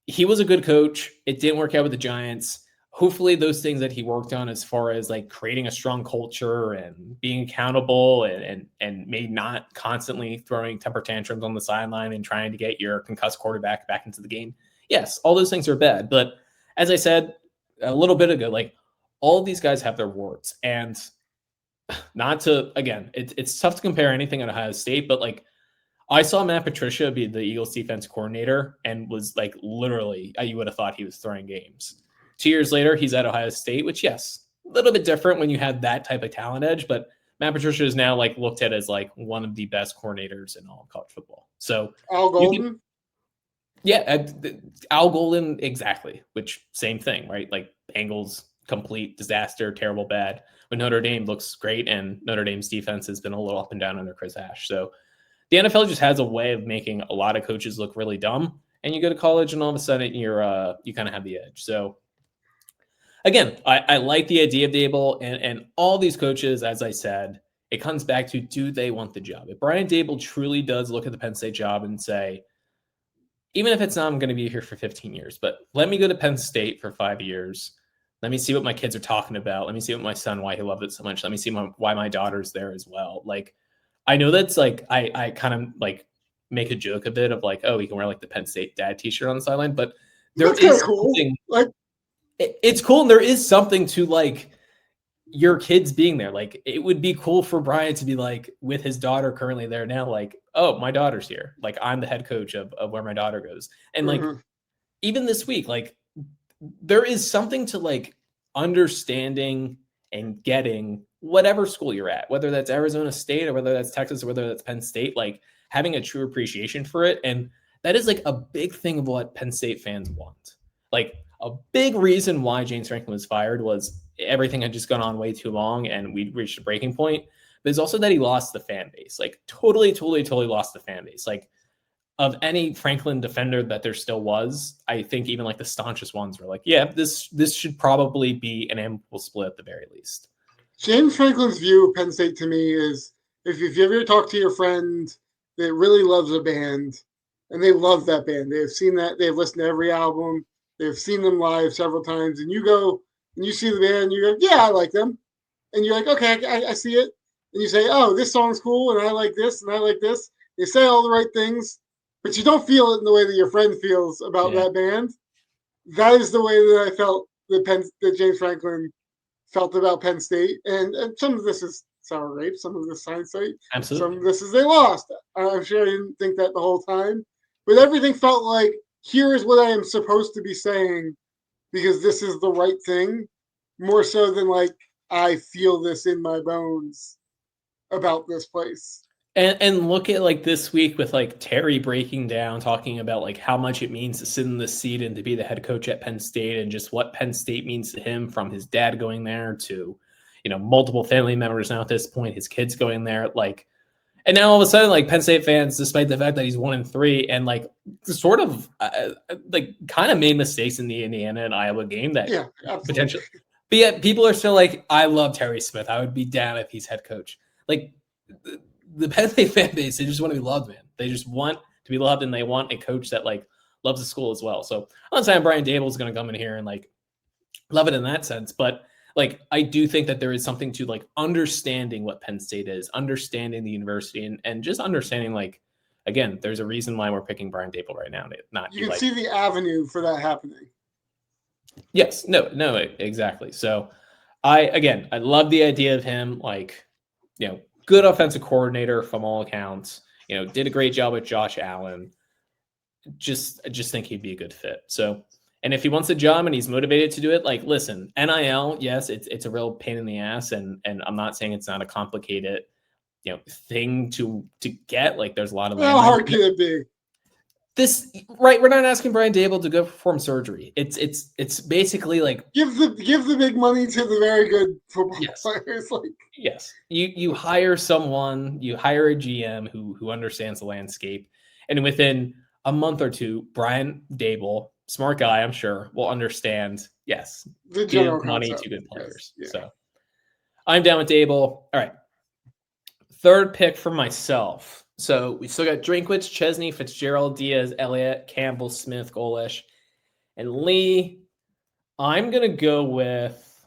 [SPEAKER 1] he was a good coach. It didn't work out with the Giants. Hopefully those things that he worked on as far as like creating a strong culture and being accountable and maybe not constantly throwing temper tantrums on the sideline and trying to get your concussed quarterback back into the game. Yes, all those things are bad. But as I said a little bit ago, like, all of these guys have their warts. And not to, again, it's tough to compare anything at Ohio State, but like, I saw Matt Patricia be the Eagles defense coordinator and was like, literally, you would have thought he was throwing games. 2 years later, he's at Ohio State, which, yes, a little bit different when you have that type of talent edge, but Matt Patricia is now like looked at as like one of the best coordinators in all of college football. So
[SPEAKER 2] Al Golden?
[SPEAKER 1] Al Golden, exactly, which same thing, right? Like Bengals, complete disaster, terrible, bad. But Notre Dame looks great, and Notre Dame's defense has been a little up and down under Chris Ash. So the NFL just has a way of making a lot of coaches look really dumb, and you go to college and all of a sudden you kind of have the edge. So again, I like the idea of Daboll and all these coaches. As I said, it comes back to, do they want the job? If Brian Daboll truly does look at the Penn State job and say, even if it's not, I'm going to be here for 15 years, but let me go to Penn State for 5 years. Let me see what my kids are talking about. Let me see what my son, why he loved it so much. Let me see why my daughter's there as well. Like, I know that's like, I kind of like make a joke a bit of like, oh, he can wear like the Penn State dad t-shirt on the sideline, but there is something, like, it's cool. And there is something to like your kids being there. Like, it would be cool for Brian to be like with his daughter currently there now, like, oh, my daughter's here. Like, I'm the head coach of where my daughter goes. And like, even this week, like, there is something to like understanding and getting whatever school you're at, whether that's Arizona State or whether that's Texas or whether that's Penn State, like having a true appreciation for it. And that is like a big thing of what Penn State fans want. Like, a big reason why James Franklin was fired was everything had just gone on way too long and we reached a breaking point. But it's also that he lost the fan base, like totally lost the fan base. Like, of any Franklin defender that there still was, I think even like the staunchest ones were like, yeah, this should probably be an amicable split at the very least.
[SPEAKER 2] James Franklin's view of Penn State to me is, if you ever talk to your friend that really loves a band and they love that band, they've seen that, they've listened to every album, they've seen them live several times, and you go and you see the band and you go, yeah, I like them. And you're like, okay, I see it. And you say, oh, this song's cool, and I like this, and I like this. You say all the right things, but you don't feel it in the way that your friend feels about that band. That is the way that I felt that James Franklin felt about Penn State. And some of this is sour grape, some of this is hindsight.
[SPEAKER 1] Absolutely.
[SPEAKER 2] Some of this is they lost. I'm sure I didn't think that the whole time. But everything felt like, here is what I am supposed to be saying because this is the right thing, more so than like, I feel this in my bones about this place.
[SPEAKER 1] And look at like this week with like Terry breaking down, talking about like how much it means to sit in the seat and to be the head coach at Penn State, and just what Penn State means to him, from his dad going there to, multiple family members now at this point, his kids going there. Like, and now all of a sudden, like, Penn State fans, despite the fact that he's 1-3 and like sort of like kind of made mistakes in the Indiana and Iowa game that potentially, but yet people are still like, I love Terry Smith. I would be down if he's head coach. Like, the Penn State fan base, they just want to be loved, man. They just want to be loved, and they want a coach that like loves the school as well. So I'm not saying Brian Daboll is going to come in here and like love it in that sense, but like, I do think that there is something to like understanding what Penn State is, understanding the university, and just understanding, like, again, there's a reason why we're picking Brian Daboll right now, not
[SPEAKER 2] You can
[SPEAKER 1] Eli.
[SPEAKER 2] see the avenue for that happening.
[SPEAKER 1] Yes, no, exactly. So I love the idea of him, like, good offensive coordinator from all accounts, did a great job with Josh Allen. I just think he'd be a good fit. So, and if he wants a job and he's motivated to do it, like, listen, NIL, yes, it's a real pain in the ass, and I'm not saying it's not a complicated, thing to get. Like, there's a lot of
[SPEAKER 2] How hard can it be?
[SPEAKER 1] Right, we're not asking Brian Daboll to go perform surgery. It's basically like
[SPEAKER 2] give the big money to the very good football players. Like,
[SPEAKER 1] yes, you hire someone, you hire a GM who understands the landscape, and within a month or two, Brian Daboll, smart guy, I'm sure, will understand. Yes,
[SPEAKER 2] the general
[SPEAKER 1] give money
[SPEAKER 2] concept.
[SPEAKER 1] to good players.
[SPEAKER 2] Yes, yeah.
[SPEAKER 1] So I'm down with Daboll. All right, third pick for myself. So we still got Drinkwitz, Chesney, Fitzgerald, Diaz, Elliott, Campbell, Smith, Golesh, and Lee. I'm going to go with,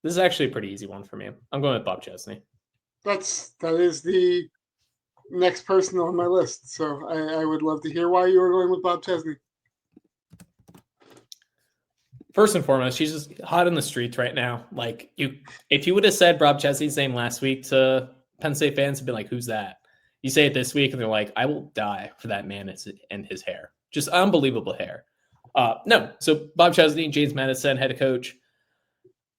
[SPEAKER 1] this is actually a pretty easy one for me. I'm going with Bob Chesney.
[SPEAKER 2] That is the next person on my list. So I would love to hear why you were going with Bob Chesney.
[SPEAKER 1] First and foremost, she's just hot in the streets right now. Like, if you would have said Bob Chesney's name last week to Penn State fans, have been like, who's that? You say it this week, and they're like, I will die for that man and his hair. Just unbelievable hair. No, so Bob Chesney, James Madison, head coach.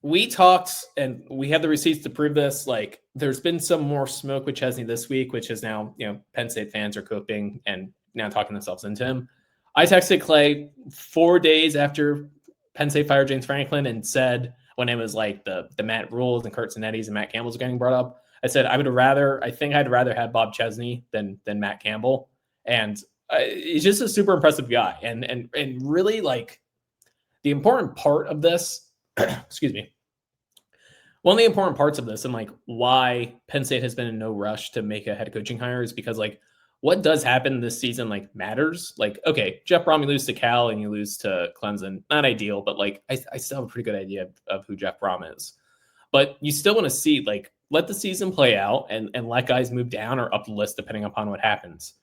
[SPEAKER 1] We talked, and we have the receipts to prove this. Like, there's been some more smoke with Chesney this week, which is now, Penn State fans are coping and now talking themselves into him. I texted Clay 4 days after Penn State fired James Franklin and said, when it was like the Matt Rules and Kurt Zanetti's and Matt Campbell's getting brought up, I said I think I'd rather have Bob Chesney than Matt Campbell, and he's just a super impressive guy, and really, like, the important part of this, excuse me, one of the important parts of this, and like why Penn State has been in no rush to make a head coaching hire, is because, like, what does happen this season, like, matters. Like, okay, Jeff Brohm, you lose to Cal and you lose to Clemson, not ideal, but like I still have a pretty good idea of who Jeff Brohm is. But you still want to see, like, let the season play out and let guys move down or up the list depending upon what happens.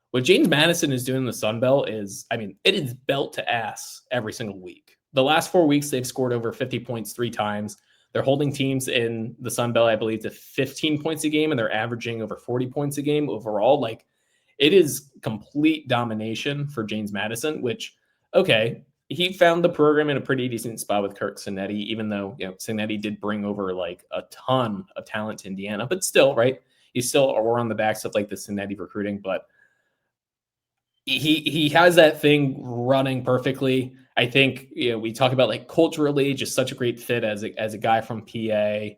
[SPEAKER 1] What James Madison is doing in the Sun Belt is, I mean, it is belt to ass every single week. The last 4 weeks, they've scored over 50 points 3 times. They're holding teams in the Sun Belt, I believe, to 15 points a game, and they're averaging over 40 points a game overall. Like, it is complete domination for James Madison, which, okay, he found the program in a pretty decent spot with Kirk Zannetti, even though, Zannetti did bring over like a ton of talent to Indiana, but still, right? He's still we're on the backs of like the Zannetti recruiting, but he has that thing running perfectly. I think, we talk about, like, culturally, just such a great fit as a guy from PA.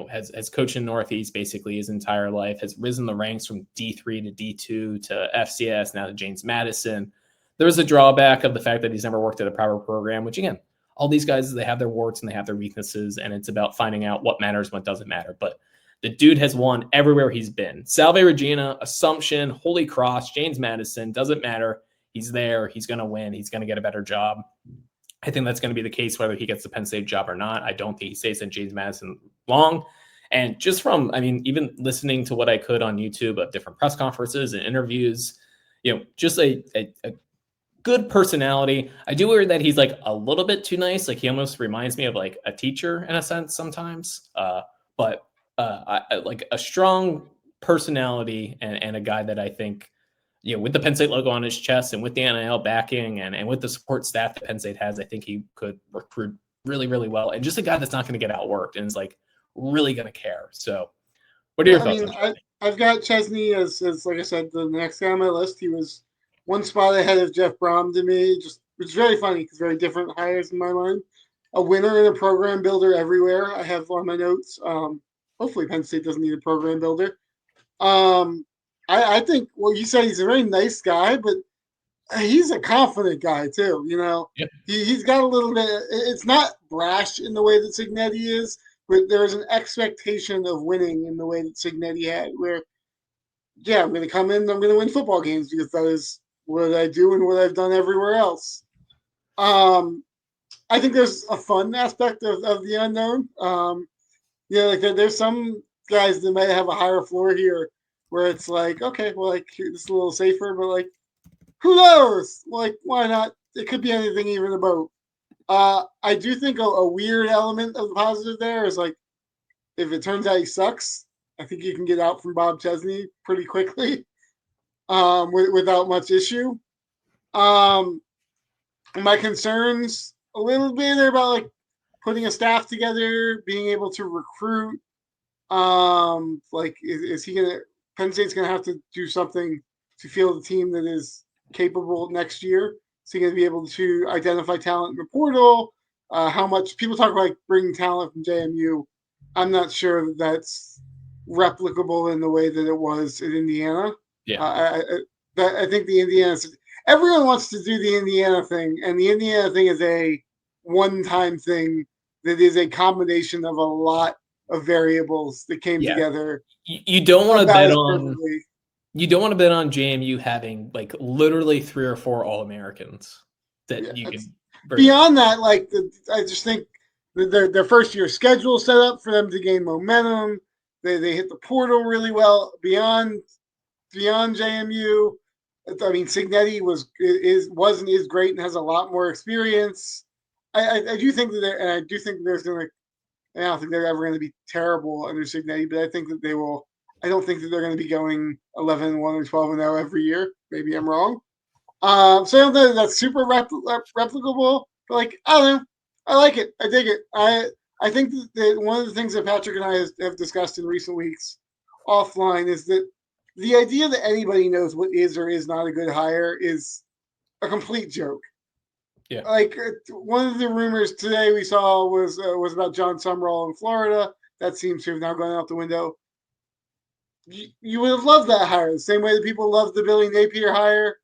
[SPEAKER 1] Has coached in Northeast basically his entire life, has risen the ranks from D3 to D2 to FCS, now to James Madison. There's a drawback of the fact that he's never worked at a private program, which, again, all these guys, they have their warts and they have their weaknesses, and it's about finding out what matters and what doesn't matter. But the dude has won everywhere he's been. Salve Regina, Assumption, Holy Cross, James Madison, doesn't matter. He's there. He's going to win. He's going to get a better job. I think that's going to be the case whether he gets the Penn State job or not. I don't think he stays in James Madison long. And just from, even listening to what I could on YouTube of different press conferences and interviews, just a good personality. I do worry that he's like a little bit too nice. Like, he almost reminds me of like a teacher in a sense sometimes. But I like a strong personality and a guy that I think, with the Penn State logo on his chest and with the NIL backing and with the support staff that Penn State has, I think he could recruit really, really well. And just a guy that's not going to get outworked and is like really going to care. So what are your thoughts?
[SPEAKER 2] I've got Chesney as, like I said, the next guy on my list. He was one spot ahead of Jeff Brohm to me. Just, it's very funny because very different hires in my mind. A winner and a program builder everywhere. I have on my notes. Hopefully Penn State doesn't need a program builder. I think, well, you said he's a very nice guy, but he's a confident guy too.
[SPEAKER 1] Yep.
[SPEAKER 2] He's got a little bit. It's not brash in the way that Cignetti is, but there's an expectation of winning in the way that Cignetti had. Where, yeah, I'm going to come in, I'm going to win football games because that is what I do and what I've done everywhere else. I think there's a fun aspect of the unknown. Like there's some guys that might have a higher floor here where it's like, okay, well, like it's a little safer, but like, who knows? Like, why not? It could be anything, even a boat. I do think a weird element of the positive there is like, if it turns out he sucks, I think you can get out from Bob Chesney pretty quickly, without much issue. My concerns a little bit are about like putting a staff together, being able to recruit. Like is he gonna? Penn State's gonna have to do something to field a team that is capable next year. Is he gonna be able to identify talent in the portal? How much people talk about like, bringing talent from JMU? I'm not sure that that's replicable in the way that it was in Indiana.
[SPEAKER 1] Yeah.
[SPEAKER 2] I think the Indiana everyone wants to do the Indiana thing, and the Indiana thing is a one-time thing that is a combination of a lot of variables that came together.
[SPEAKER 1] You don't want to bet on
[SPEAKER 2] perfectly.
[SPEAKER 1] You don't want to bet on JMU having like literally 3 or 4 All-Americans that you can
[SPEAKER 2] beyond that. Like I just think their first year schedule set up for them to gain momentum. They hit the portal really well beyond JMU. I mean, Signetti wasn't as great and has a lot more experience. I do think that there's gonna. I don't think they're ever going to be terrible under Signetti, but I think that they will. I don't think that they're going to be going 11-1 or 12-0 every year. Maybe I'm wrong. So I don't know that's super replicable, but like I don't know. I like it. I dig it. I think that one of the things that Patrick and I have discussed in recent weeks offline is that the idea that anybody knows what is or is not a good hire is a complete joke.
[SPEAKER 1] Yeah.
[SPEAKER 2] Like one of the rumors today we saw was about John Sumrall in Florida. That seems to have now gone out the window. You would have loved that hire, the same way that people loved the Billy Napier hire,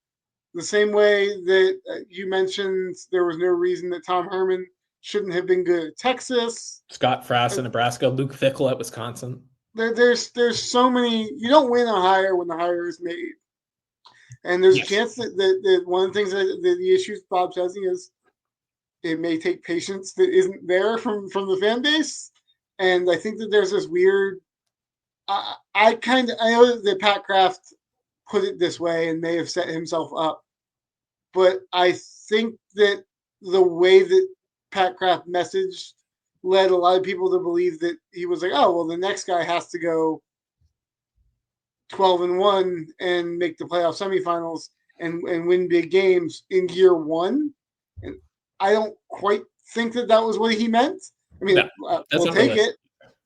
[SPEAKER 2] the same way that you mentioned there was no reason that Tom Herman shouldn't have been good at Texas.
[SPEAKER 1] Scott Frass in Nebraska, Luke Fickell at Wisconsin.
[SPEAKER 2] There's so many. You don't win a hire when the hire is made. And there's a chance that one of the things that the issues with Bob Chesney is it may take patience that isn't there from the fan base. And I think that there's this weird I know that Pat Kraft put it this way and may have set himself up, but I think that the way that Pat Kraft messaged led a lot of people to believe that he was like, oh, well, the next guy has to go 12-1 and make the playoff semifinals and win big games in year one. And I don't quite think that was what he meant. I mean, we'll take it.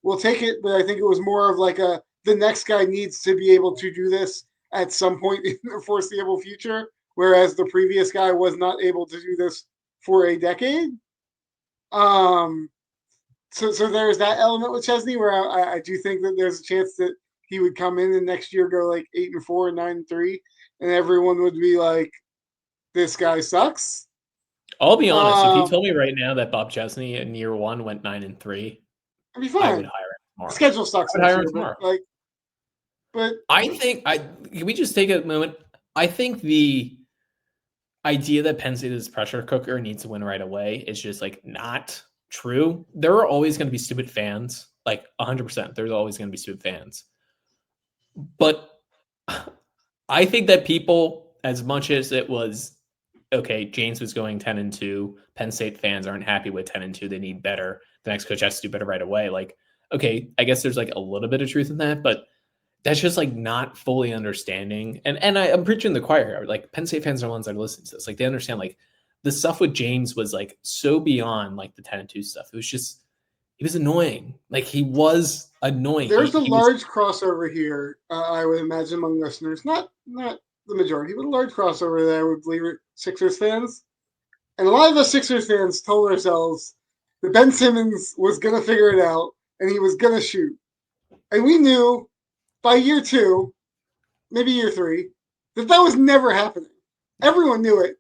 [SPEAKER 2] We'll take it, but I think it was more of like the next guy needs to be able to do this at some point in the foreseeable future, whereas the previous guy was not able to do this for a decade. So there's that element with Chesney where I do think that there's a chance that he would come in and next year go like 8-4, 9-3, and everyone would be like, "This guy sucks."
[SPEAKER 1] I'll be honest. If you told me right now that Bob Chesney in year one went 9-3,
[SPEAKER 2] I'd be fine.
[SPEAKER 1] I would hire him tomorrow.
[SPEAKER 2] Schedule sucks.
[SPEAKER 1] I would hire him tomorrow.
[SPEAKER 2] But
[SPEAKER 1] I think can we just take a moment? I think the idea that Penn State is a pressure cooker and needs to win right away is just like not true. There are always going to be stupid fans, like 100%. There's always going to be stupid fans. But I think that people, as much as it was, okay, James was going 10-2, Penn State fans aren't happy with 10-2. They need better. The next coach has to do better right away. Like, okay, I guess there's like a little bit of truth in that, but that's just like not fully understanding. And I'm preaching the choir here. Like Penn State fans are the ones that are listening to this. Like they understand like the stuff with James was like so beyond like the 10-2 stuff. It was just, he was annoying. Like he was annoying.
[SPEAKER 2] There's a large crossover here, I would imagine, among listeners. Not the majority, but a large crossover that I would believe are Sixers fans. And a lot of us Sixers fans told ourselves that Ben Simmons was going to figure it out and he was going to shoot. And we knew by year 2, maybe year 3, that was never happening. Everyone knew it.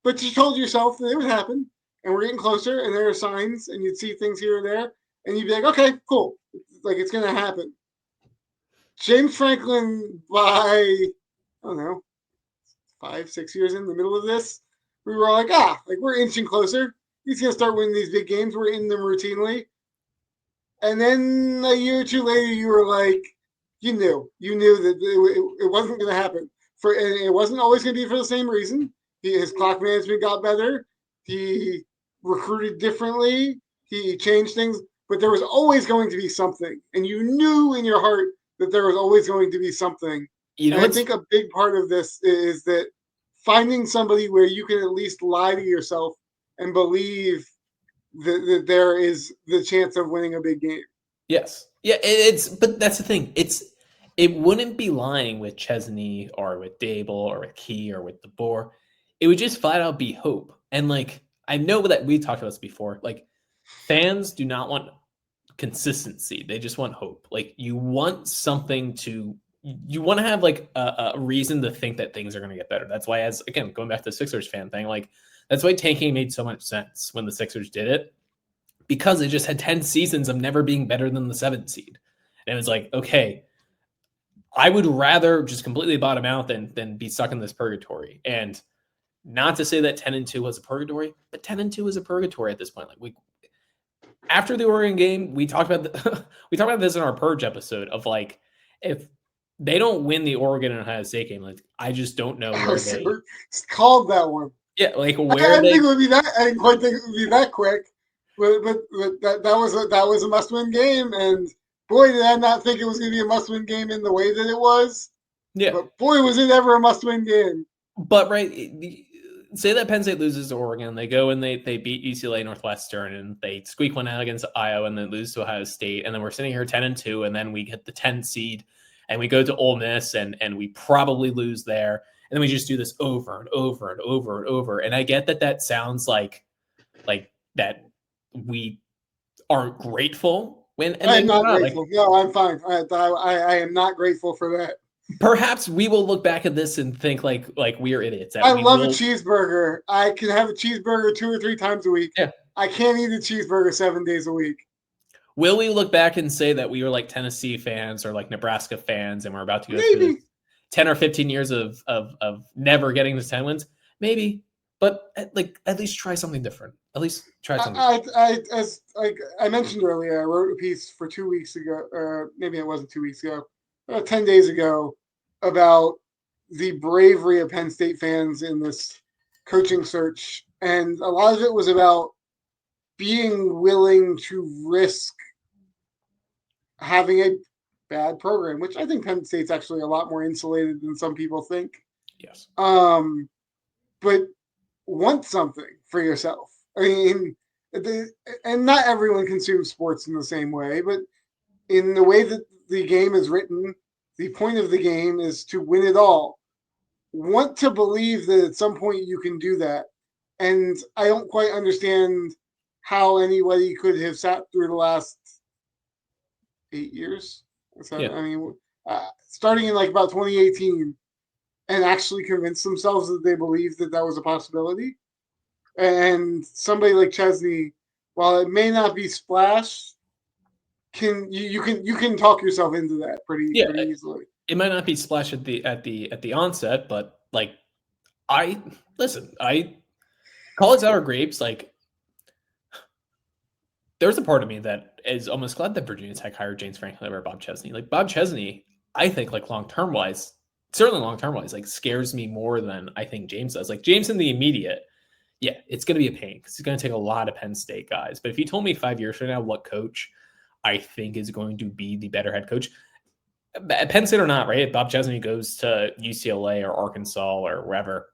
[SPEAKER 2] But you told yourself that it would happen, and we're getting closer, and there are signs, and you'd see things here and there, and you'd be like, okay, cool. Like, it's going to happen. James Franklin, by, I don't know, 5-6 years in the middle of this, we were all like, we're inching closer. He's going to start winning these big games. We're in them routinely. And then a year or two later, you were like, you knew that it wasn't going to happen. And it wasn't always going to be for the same reason. His clock management got better. He recruited differently. He changed things, but there was always going to be something, and you knew in your heart that there was always going to be something.
[SPEAKER 1] You know,
[SPEAKER 2] and I think a big part of this is that finding somebody where you can at least lie to yourself and believe that there is the chance of winning a big game.
[SPEAKER 1] Yes. Yeah, but that's the thing. It wouldn't be lying with Chesney or with Daboll or with Key or with DeBoer. It would just flat out be hope. And like, I know that we talked about this before. Like, fans do not want consistency. They just want hope. Like, you want something you want to have like a reason to think that things are going to get better. That's why, again, going back to the Sixers fan thing, like, that's why tanking made so much sense when the Sixers did it, because it just had 10 seasons of never being better than the 7th seed. And it was like, okay, I would rather just completely bottom out than be stuck in this purgatory. And not to say that 10-2 was a purgatory, but 10-2 is a purgatory at this point. Like, after the Oregon game, we talked about this in our purge episode of like, if they don't win the Oregon and Ohio State game, like, I just don't know where they
[SPEAKER 2] called that one.
[SPEAKER 1] Yeah, like
[SPEAKER 2] where I didn't think it would be that. I didn't quite think it would be that quick. But that was a must-win game, and boy, did I not think it was going to be a must-win game in the way that it was.
[SPEAKER 1] Yeah.
[SPEAKER 2] But boy, was it ever a must-win game.
[SPEAKER 1] But right, say that Penn State loses to Oregon, they go and they beat UCLA Northwestern, and they squeak one out against Iowa, and then lose to Ohio State, and then we're sitting here 10-2, and then we get the 10 seed, and we go to Ole Miss, and we probably lose there, and then we just do this over and over and over and over. And I get that sounds like that we aren't grateful when. And
[SPEAKER 2] I'm not grateful. No, I'm fine. I am not grateful for that.
[SPEAKER 1] Perhaps we will look back at this and think like we are idiots.
[SPEAKER 2] I love a cheeseburger. I can have a cheeseburger 2 or 3 times a week.
[SPEAKER 1] Yeah.
[SPEAKER 2] I can't eat a cheeseburger 7 days a week.
[SPEAKER 1] Will we look back and say that we were like Tennessee fans or like Nebraska fans, and we're about to go through 10 or 15 years of never getting to 10 wins? Maybe, but at least try something different. At least try something.
[SPEAKER 2] As I mentioned earlier, I wrote a piece for 2 weeks ago, or maybe it wasn't 2 weeks ago, 10 days ago, about the bravery of Penn State fans in this coaching search. And a lot of it was about being willing to risk having a bad program, which I think Penn State's actually a lot more insulated than some people think.
[SPEAKER 1] Yes.
[SPEAKER 2] But want something for yourself. I mean, and not everyone consumes sports in the same way, but in the way that the game is written, the point of the game is to win it all. Want to believe that at some point you can do that. And I don't quite understand how anybody could have sat through the last 8 years. I mean, starting in like about 2018 and actually convince themselves that they believed that was a possibility. And somebody like Chesney, while it may not be splash, you can talk yourself into that pretty easily.
[SPEAKER 1] It might not be splash at the onset, but like I call it sour grapes. Like, there's a part of me that is almost glad that Virginia Tech hired James Franklin over Bob Chesney. Like, Bob Chesney, I think, like, long-term wise, like, scares me more than I think James does. Like, James in the immediate, yeah, it's going to be a pain because it's going to take a lot of Penn State guys. But if you told me 5 years from now what coach I think is going to be the better head coach, Penn State or not, right? Bob Chesney goes to UCLA or Arkansas or wherever.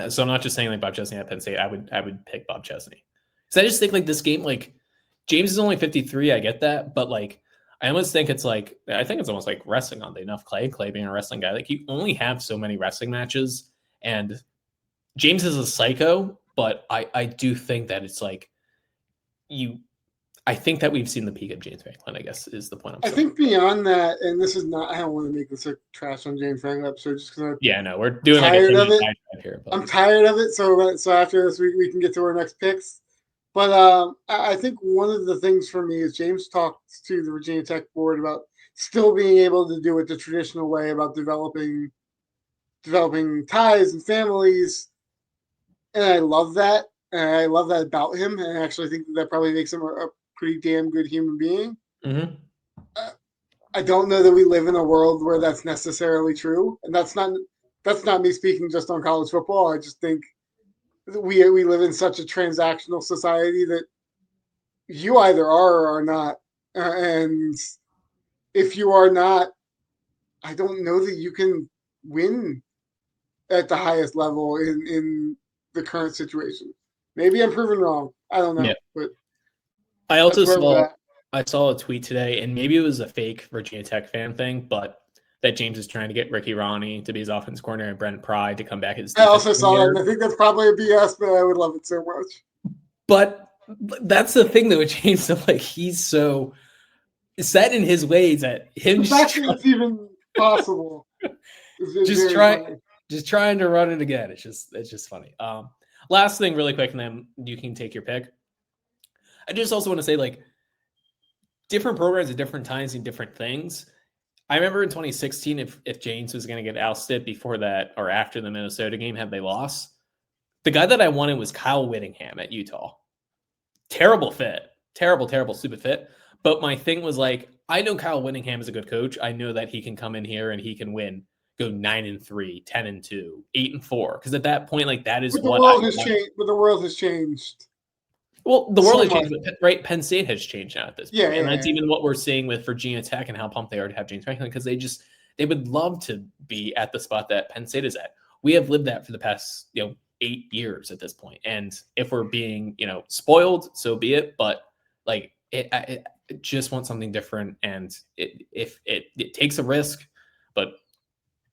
[SPEAKER 1] So I'm not just saying like Bob Chesney at Penn State. I would pick Bob Chesney. Because I just think like this game, like, James is only 53. I get that. But like, I almost think it's like, I think it's almost like wrestling on the enough Clay being a wrestling guy. Like, you only have so many wrestling matches. And James is a psycho, but I do think that it's like I think that we've seen the peak of James Franklin, I guess, is the point I'm saying.
[SPEAKER 2] I think beyond that, and this is not, I don't want to make this a trash on James Franklin episode just because
[SPEAKER 1] we're doing like a
[SPEAKER 2] here. But I'm tired of it. So after this, we can get to our next picks. But I think one of the things for me is James talked to the Virginia Tech board about still being able to do it the traditional way, about developing ties and families. And I love that. And I love that about him, and I actually think that probably makes him a pretty damn good human being.
[SPEAKER 1] Mm-hmm.
[SPEAKER 2] I don't know that we live in a world where that's necessarily true, and that's not me speaking just on college football. I just think we live in such a transactional society that you either are or are not, and if you are not, I don't know that you can win at the highest level in the current situation. Maybe I'm proven wrong. I don't know,
[SPEAKER 1] Yeah.
[SPEAKER 2] but
[SPEAKER 1] I also
[SPEAKER 2] that's where we're at.
[SPEAKER 1] I saw a tweet today, and maybe it was a fake Virginia Tech fan thing, but that James is trying to get Ricky Ronnie to be his offense coordinator and Brent Pry to come back as
[SPEAKER 2] I also
[SPEAKER 1] defensive
[SPEAKER 2] saw that, and
[SPEAKER 1] coordinator.
[SPEAKER 2] I think that's probably a BS, but I would love it so much.
[SPEAKER 1] But that's the thing, though, with James. So, like, he's so set in his ways that him
[SPEAKER 2] The fact that it's even possible is
[SPEAKER 1] just
[SPEAKER 2] very funny.
[SPEAKER 1] trying to run it again. It's just funny. Last thing, really quick, and then you can take your pick. I just also want to say, like, different programs at different times and different things. I remember in 2016, if James was going to get ousted before that or after the Minnesota game, had they lost, the guy that I wanted was Kyle Whittingham at Utah. Terrible fit. Terrible, stupid fit. But my thing was, like, I know Kyle Whittingham is a good coach. I know that he can come in here and he can win, go 9-3, 10-2, 8-4. Because at that point, like, that is
[SPEAKER 2] But the
[SPEAKER 1] what
[SPEAKER 2] world has changed. But the world has changed.
[SPEAKER 1] Well, the
[SPEAKER 2] so
[SPEAKER 1] world has
[SPEAKER 2] much.
[SPEAKER 1] changed, but right? Penn State has changed now at this point.
[SPEAKER 2] Yeah,
[SPEAKER 1] And that's
[SPEAKER 2] yeah.
[SPEAKER 1] even what we're seeing with Virginia Tech and how pumped they are to have James Franklin, because they would love to be at the spot that Penn State is at. We have lived that for the past 8 years at this point. And if we're being spoiled, so be it. But like it just want something different, and if it takes a risk, but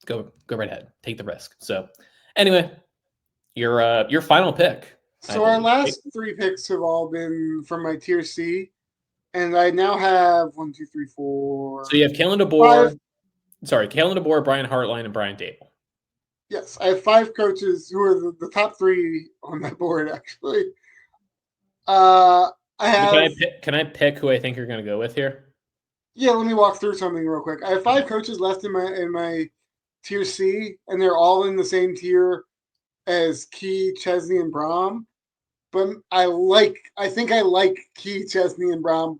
[SPEAKER 1] go right ahead, take the risk. So anyway, your final pick.
[SPEAKER 2] So our last three picks have all been from my tier C, and I now have 1, 2, 3, 4.
[SPEAKER 1] So you have Kalen DeBoer. Kalen DeBoer, Brian Hartline, and Brian Daboll.
[SPEAKER 2] Yes, I have 5 coaches who are the top 3 on my board, actually. I have.
[SPEAKER 1] Can I pick who I think you're going to go with here?
[SPEAKER 2] Yeah, let me walk through something real quick. I have 5 coaches left in my tier C, and they're all in the same tier as Key, Chesney, and Brohm. But I think I like Key, Chesney, and Brohm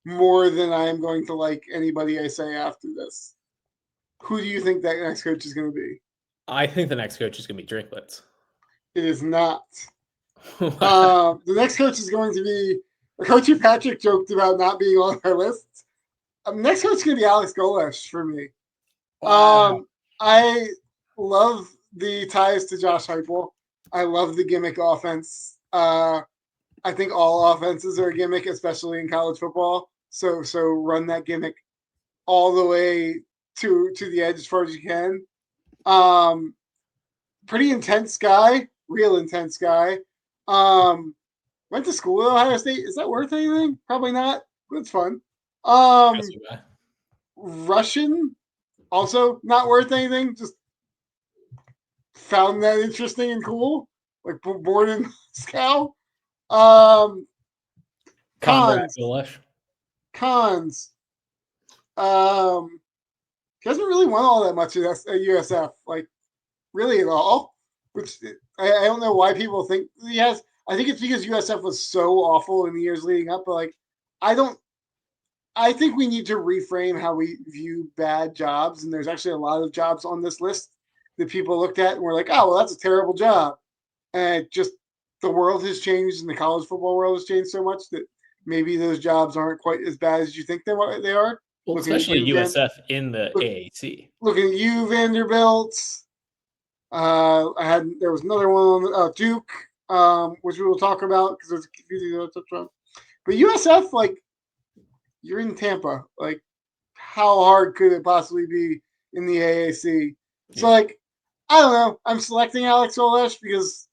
[SPEAKER 2] more than I am going to like anybody I say after this. Who do you think that next coach is going to be?
[SPEAKER 1] I think the next coach is going to be Drinkwitz.
[SPEAKER 2] It is not. The next coach is going to be a coach who Patrick joked about not being on our list. Next coach is going to be Alex Golesh for me.
[SPEAKER 1] Wow.
[SPEAKER 2] I love the ties to Josh Heupel. I love the gimmick offense. I think all offenses are a gimmick, especially in college football. So run that gimmick all the way to the edge as far as you can. Pretty intense guy, real intense guy. Went to school at Ohio State. Is that worth anything? Probably not, but it's fun. Russian, also not worth anything. Just found that interesting and cool. Like born in Moscow. Cons. He hasn't really won all that much at USF, like really at all. Which I don't know why people think he has. I think it's because USF was so awful in the years leading up. But like, I think we need to reframe how we view bad jobs. And there's actually a lot of jobs on this list that people looked at and were like, "Oh, well, that's a terrible job." And the world has changed, and the college football world has changed so much that maybe those jobs aren't quite as bad as you think they are.
[SPEAKER 1] Well, especially USF in the AAC.
[SPEAKER 2] Looking at you, Vanderbilt. There was another one on Duke, which we will talk about because there's a confusing touch on. But USF, like, you're in Tampa. Like, how hard could it possibly be in the AAC? So, like, I don't know. I'm selecting Alex Golesh because,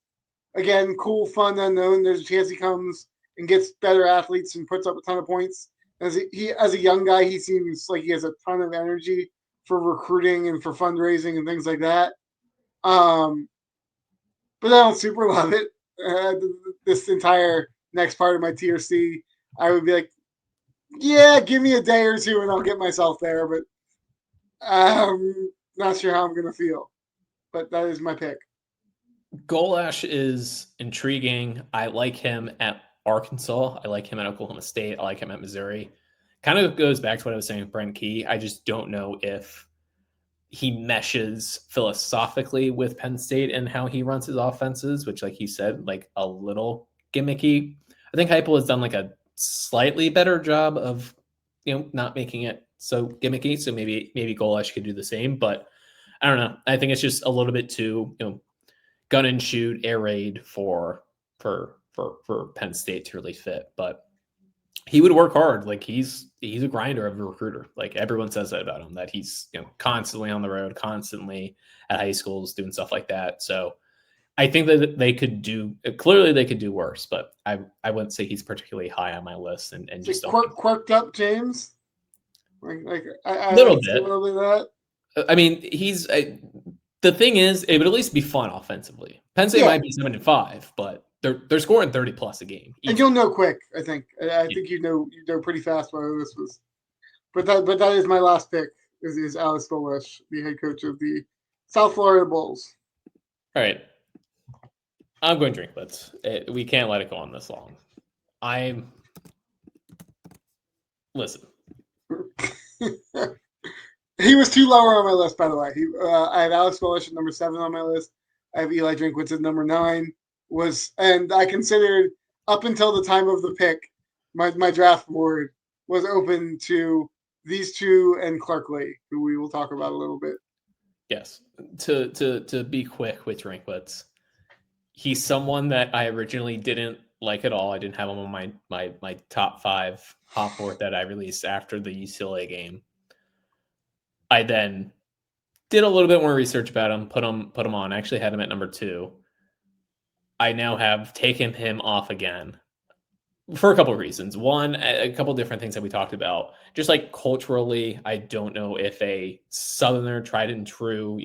[SPEAKER 2] again, cool, fun, unknown. There's a chance he comes and gets better athletes and puts up a ton of points. As a young guy, he seems like he has a ton of energy for recruiting and for fundraising and things like that. But I don't super love it. This entire next part of my tier C, I would be like, yeah, give me a day or two and I'll get myself there. But I'm not sure how I'm going to feel. But that is my pick.
[SPEAKER 1] Golesh is intriguing. I like him at Arkansas. I like him at Oklahoma State. I like him at Missouri. Kind of goes back to what I was saying with Brent Key. I just don't know if he meshes philosophically with Penn State and how he runs his offenses, which, like you said, like a little gimmicky. I think Heupel has done like a slightly better job of, not making it so gimmicky. So maybe Golesh could do the same, but I don't know. I think it's just a little bit too, gun and shoot, air raid for Penn State to really fit. But he would work hard. Like he's a grinder of a recruiter. Like everyone says that about him, that he's constantly on the road, constantly at high schools doing stuff like that. So I think that they could do worse, but I wouldn't say he's particularly high on my list. And just
[SPEAKER 2] quirked up James, like
[SPEAKER 1] a little bit
[SPEAKER 2] of that.
[SPEAKER 1] I mean, the thing is, it would at least be fun offensively. Penn State might be 7-5, but they're scoring 30 plus a game.
[SPEAKER 2] And you'll know quick. I think you know pretty fast whether this was. But that is my last pick. Is Alex Golesh, the head coach of the South Florida Bulls.
[SPEAKER 1] All right, I'm going Drinkwitz. We can't let it go on this long. Listen.
[SPEAKER 2] He was too lower on my list, by the way. I have Alex Golesh at number 7 on my list. I have Eli Drinkwitz at number 9. And I considered up until the time of the pick, my draft board was open to these two and Clark Lee, who we will talk about a little bit.
[SPEAKER 1] Yes, to be quick with Drinkwitz, he's someone that I originally didn't like at all. I didn't have him on my top 5 hot board that I released after the UCLA game. I then did a little bit more research about him, put him on. I actually had him at number 2. I now have taken him off again for a couple of reasons. One, a couple of different things that we talked about. Just like culturally, I don't know if a Southerner, tried and true,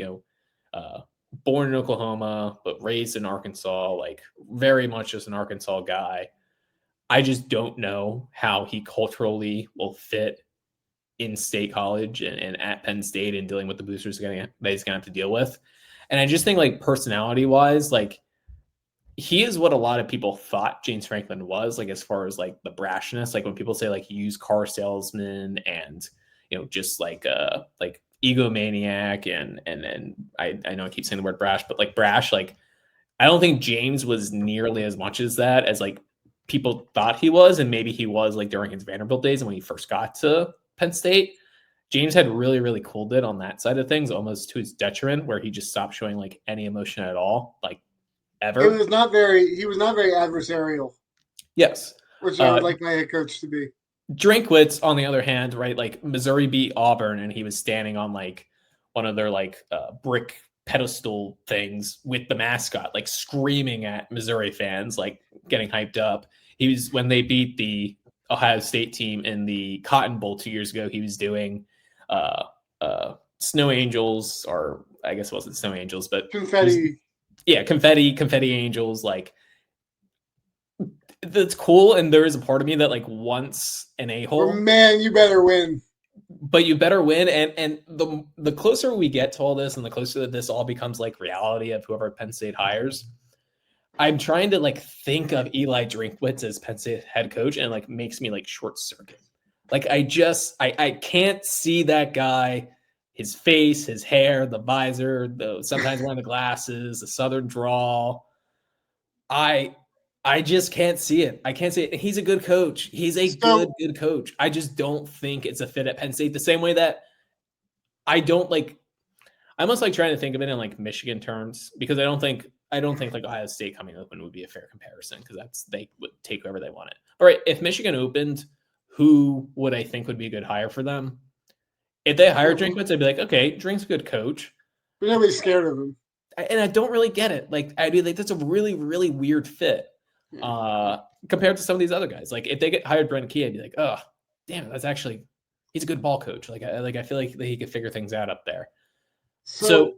[SPEAKER 1] born in Oklahoma but raised in Arkansas, like very much just an Arkansas guy. I just don't know how he culturally will fit in State College and at Penn State and dealing with the boosters that he's gonna have to deal with. And I just think like personality wise, like he is what a lot of people thought James Franklin was, like as far as like the brashness, like when people say like used car salesman and just like egomaniac and I know I keep saying the word brash, but like brash, like I don't think James was nearly as much as that as like people thought he was, and maybe he was like during his Vanderbilt days and when he first got to Penn State. James had really, really cooled it on that side of things, almost to his detriment, where he just stopped showing like any emotion at all, like ever.
[SPEAKER 2] He was not very adversarial.
[SPEAKER 1] Yes.
[SPEAKER 2] Which I would like my head coach to be.
[SPEAKER 1] Drinkwitz, on the other hand, right, like Missouri beat Auburn and he was standing on like one of their like brick pedestal things with the mascot, like screaming at Missouri fans, like getting hyped up. He was, when they beat the Ohio State team in the Cotton Bowl 2 years ago, he was doing snow angels, or I guess it wasn't snow angels, but
[SPEAKER 2] confetti.
[SPEAKER 1] Confetti angels. Like that's cool. And there is a part of me that like wants an a-hole.
[SPEAKER 2] Man, you better win.
[SPEAKER 1] But you better win. And the closer we get to all this and the closer that this all becomes like reality of whoever Penn State hires, I'm trying to like think of Eli Drinkwitz as Penn State head coach, and like makes me like short circuit. Like I can't see that guy, his face, his hair, the visor, sometimes wearing the glasses, the Southern drawl. I just can't see it. I can't see it. He's a good coach. He's a good coach. I just don't think it's a fit at Penn State the same way that I don't like. I almost like trying to think of it in like Michigan terms, because I don't think like Ohio State coming open would be a fair comparison, because they would take whoever they wanted. All right, if Michigan opened, who would I think would be a good hire for them? If they hired Drinkwitz, I'd be like, okay, Drink's a good coach.
[SPEAKER 2] But nobody's scared of him.
[SPEAKER 1] And I don't really get it. Like, I'd be like, that's a really, really weird fit compared to some of these other guys. Like, if they get hired Brent Key, I'd be like, oh, damn, he's a good ball coach. Like I feel like he could figure things out up there. So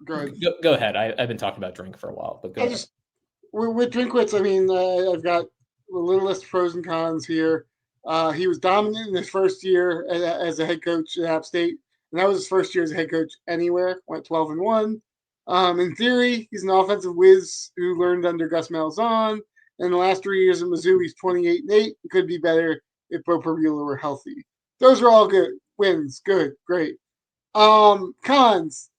[SPEAKER 1] go ahead. I've been talking about Drink for a while, but go ahead.
[SPEAKER 2] With Drinkwitz, I mean, I've got a little list of pros and cons here. He was dominant in his first year as a head coach at App State, and that was his first year as a head coach anywhere. Went 12-1. In theory, he's an offensive whiz who learned under Gus Malzahn. In the last 3 years at Mizzou, he's 28-8. It could be better if Bo Perbula were healthy. Those are all good wins. Good, great. Cons.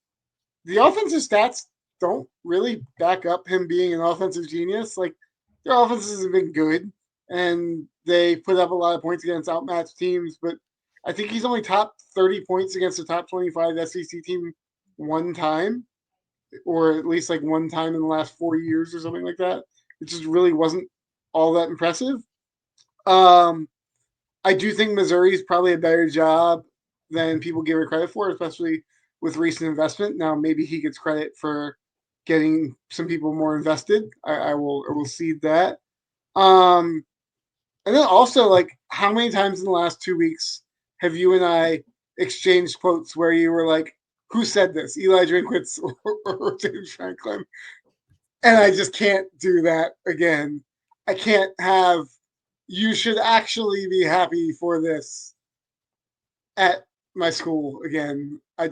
[SPEAKER 2] The offensive stats don't really back up him being an offensive genius. Like, their offenses have been good, and they put up a lot of points against outmatched teams, but I think he's only top 30 points against a top 25 SEC team one time, or at least like one time in the last 4 years or something like that. It just really wasn't all that impressive. I do think Missouri's probably a better job than people give it credit for, especially with recent investment. Now, maybe he gets credit for getting some people more invested. I will cede that. And then also, like, how many times in the last 2 weeks have you and I exchanged quotes where you were like, who said this, Eli Drinkwitz or James Franklin? And I just can't do that again. I can't have, you should actually be happy for this at my school again. I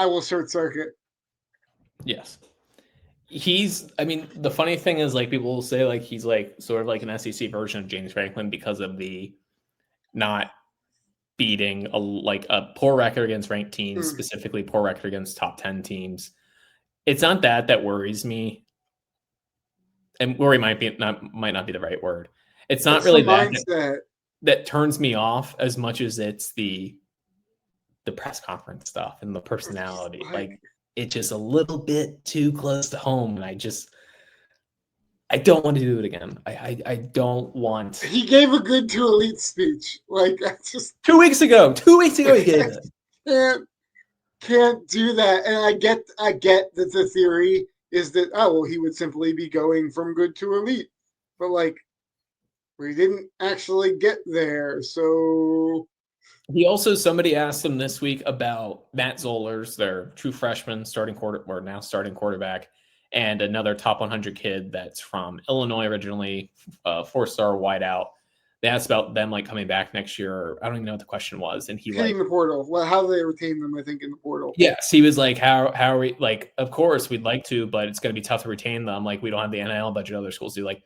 [SPEAKER 2] will short circuit.
[SPEAKER 1] Yes. The funny thing is, like, people will say, like, he's like sort of like an SEC version of James Franklin because of the not beating a poor record against ranked teams, specifically poor record against top 10 teams. It's not that worries me. And worry might not be the right word. It's not really that turns me off as much as it's the press conference stuff and the personality. Like, it's just a little bit too close to home, and I don't want to do it again. I don't want.
[SPEAKER 2] He gave a good to elite speech. Like, I just
[SPEAKER 1] 2 weeks ago. 2 weeks ago he gave it.
[SPEAKER 2] Can't do that. And I get that the theory is that he would simply be going from good to elite, but like, we didn't actually get there. So
[SPEAKER 1] Somebody asked him this week about Matt Zollers, their true freshman starting quarterback, and another top 100 kid that's from Illinois originally, 4-star wideout. They asked about them like coming back next year. I don't even know what the question was, and he
[SPEAKER 2] hitting the portal. Well, how do they retain them? I think in the portal.
[SPEAKER 1] Yes, he was like, "How are we? Like, of course we'd like to, but it's going to be tough to retain them. Like, we don't have the NIL budget other schools do." Like,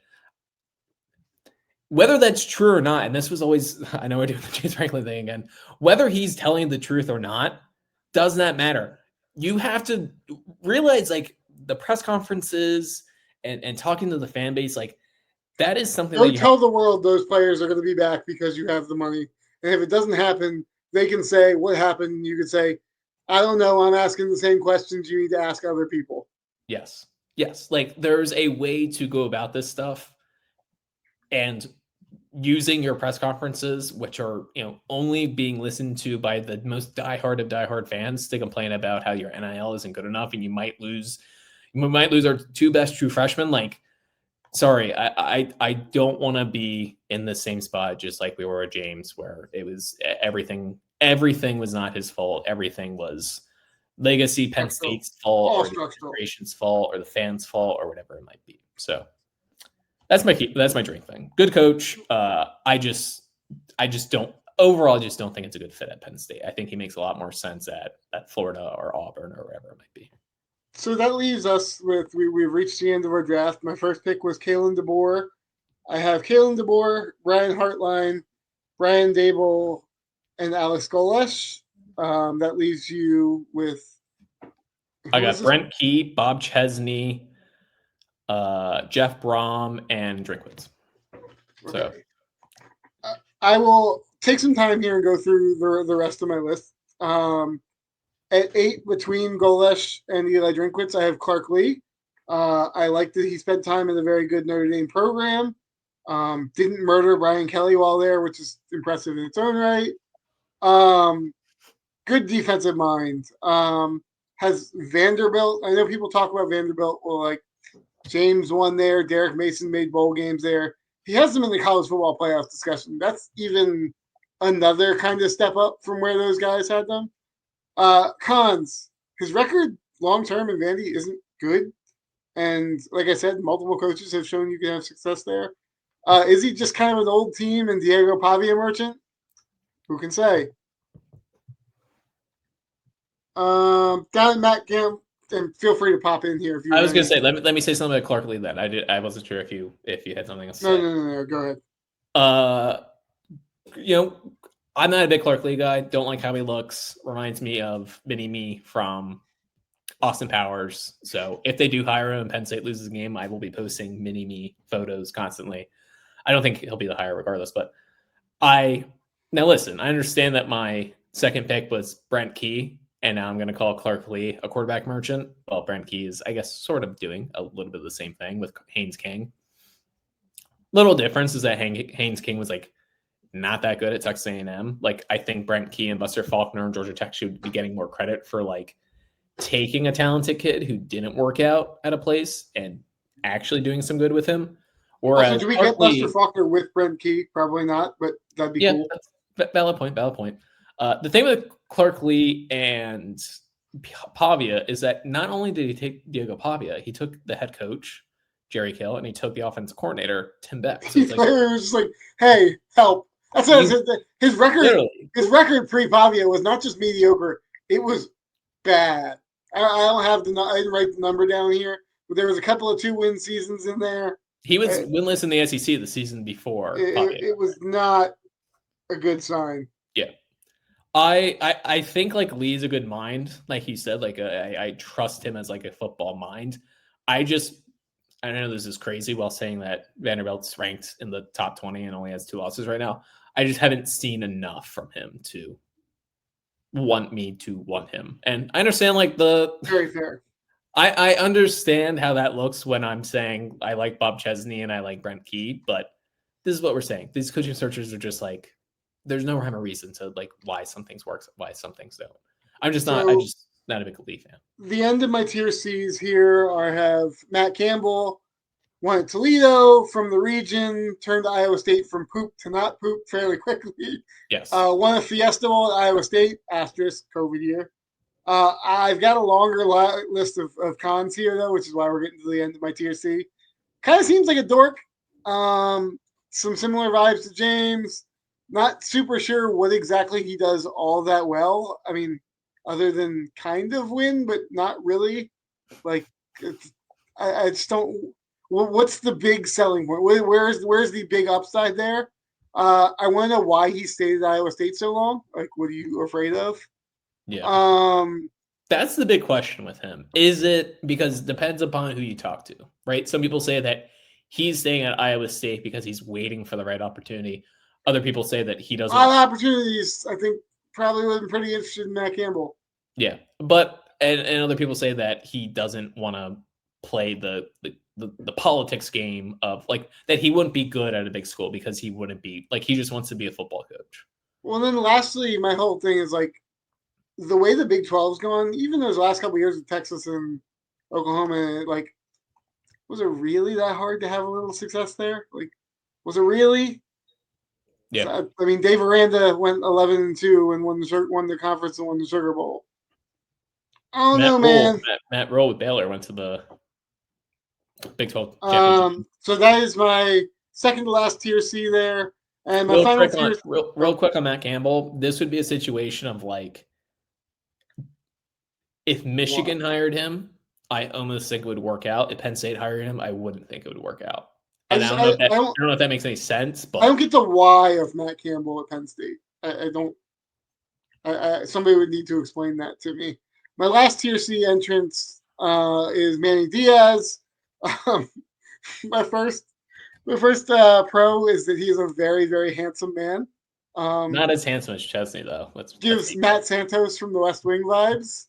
[SPEAKER 1] whether that's true or not, and this was always, I know we're doing the James Franklin thing again, whether he's telling the truth or not, does not matter. You have to realize, like, the press conferences and talking to the fan base, like, that is something
[SPEAKER 2] Don't tell the world those players are going to be back because you have the money. And if it doesn't happen, they can say, what happened? You could say, I don't know. I'm asking the same questions you need to ask other people.
[SPEAKER 1] Yes. Like, there's a way to go about this stuff. And using your press conferences, which are, only being listened to by the most diehard of diehard fans, to complain about how your NIL isn't good enough and you might lose our two best true freshmen. Like, sorry, I don't want to be in the same spot just like we were at James, where it was everything was not his fault. Everything was legacy, Penn State's fault, or the operations fault, or the fans' fault, or whatever it might be. So that's my drink thing. Good coach. I just don't think it's a good fit at Penn State. I think he makes a lot more sense at Florida or Auburn or wherever it might be.
[SPEAKER 2] So that leaves us with, we've reached the end of our draft. My first pick was Kalen DeBoer. I have Kalen DeBoer, Brian Hartline, Brian Daboll, and Alex Golesh. That leaves you with...
[SPEAKER 1] I got Brent Key, Bob Chesney, Jeff Brohm, and Drinkwitz. So
[SPEAKER 2] I will take some time here and go through the rest of my list. At 8, between Golesh and Eli Drinkwitz, I have Clark Lee. I like that he spent time in a very good Notre Dame program. Didn't murder Brian Kelly while there, which is impressive in its own right. Good defensive mind. Has Vanderbilt. I know people talk about Vanderbilt. Well, like, James won there. Derek Mason made bowl games there. He has them in the college football playoff discussion. That's even another kind of step up from where those guys had them. Cons, his record long-term in Vandy isn't good. And like I said, multiple coaches have shown you can have success there. Is he just kind of an old team and Diego Pavia merchant? Who can say? Down at Matt and feel free to pop in here if you.
[SPEAKER 1] I was going to say, let me say something about Clark Lee then. I wasn't sure if you had something else to say.
[SPEAKER 2] No. Go ahead.
[SPEAKER 1] I'm not a big Clark Lee guy. Don't like how he looks. Reminds me of Mini Me from Austin Powers. So if they do hire him and Penn State loses a game, I will be posting Mini Me photos constantly. I don't think he'll be the hire regardless, but now listen, I understand that my second pick was Brent Key, and now I'm going to call Clark Lee a quarterback merchant. Well, Brent Key is, I guess, sort of doing a little bit of the same thing with Haynes King. Little difference is that Haynes King was like not that good at Texas A&M. Like, I think Brent Key and Buster Faulkner and Georgia Tech should be getting more credit for like taking a talented kid who didn't work out at a place and actually doing some good with him.
[SPEAKER 2] Also, do we get Buster Faulkner with Brent Key? Probably not, but that'd be cool.
[SPEAKER 1] Valid point. The thing with Clark Lee and Pavia is that not only did he take Diego Pavia, he took the head coach, Jerry Kill, and he took the offensive coordinator, Tim Beck. So
[SPEAKER 2] it was just like, hey, help. That's what I said. His record pre-Pavia was not just mediocre; it was bad. I didn't write the number down here, but there was a couple of 2-win seasons in there.
[SPEAKER 1] He was winless in the SEC the season before.
[SPEAKER 2] It was not a good sign.
[SPEAKER 1] Yeah. I think like Lee's a good mind, like he said. Like I trust him as like a football mind. I know this is crazy while saying that Vanderbilt's ranked in the top 20 and only has 2 losses right now. I just haven't seen enough from him to want me to want him. And I understand like
[SPEAKER 2] very fair.
[SPEAKER 1] I understand how that looks when I'm saying I like Bob Chesney and I like Brent Key, but this is what we're saying. These coaching searches are just like, there's no rhyme or reason to like why some things work, why some things don't. I'm just not a big Lee fan.
[SPEAKER 2] The end of my tier C's here I have Matt Campbell, won at Toledo from the region, turned to Iowa State from poop to not poop fairly quickly.
[SPEAKER 1] Yes.
[SPEAKER 2] Won a Fiesta Bowl at Iowa State, asterisk, COVID year. I've got a longer list of cons here, though, which is why we're getting to the end of my tier C. Kind of seems like a dork. Some similar vibes to James. Not super sure what exactly he does all that well. I mean, other than kind of win, but not really. Like, I just don't. What's the big selling point? Where's the big upside there? I want to know why he stayed at Iowa State so long. Like, what are you afraid of?
[SPEAKER 1] Yeah. That's the big question with him. Is it because it depends upon who you talk to, right? Some people say that he's staying at Iowa State because he's waiting for the right opportunity. Other people say that he doesn't.
[SPEAKER 2] A lot of opportunities, I think, probably would have been pretty interested in Matt Campbell.
[SPEAKER 1] Yeah, but and other people say that he doesn't want to play the politics game of like that he wouldn't be good at a big school because he wouldn't be like he just wants to be a football coach.
[SPEAKER 2] Well, then lastly, my whole thing is like the way the Big 12's gone, even those last couple of years with Texas and Oklahoma, like, was it really that hard to have a little success there? Like, was it really?
[SPEAKER 1] Yeah.
[SPEAKER 2] I mean, Dave Aranda went 11-2 and won the conference and won the Sugar Bowl. Oh no, man!
[SPEAKER 1] Matt Rule with Baylor went to the Big 12 championship.
[SPEAKER 2] So that is my second to last tier C there, and my final tier.
[SPEAKER 1] Real quick on Matt Campbell, this would be a situation of like. If Michigan hired him, I almost think it would work out. If Penn State hired him, I wouldn't think it would work out. And I don't know if that makes any sense, but
[SPEAKER 2] I don't get the why of Matt Campbell at Penn State. I don't. Somebody would need to explain that to me. My last tier C entrance is Manny Diaz. My first pro is that he's a very, very handsome man.
[SPEAKER 1] Not as handsome as Chesney, though.
[SPEAKER 2] Gives Matt Santos from the West Wing vibes.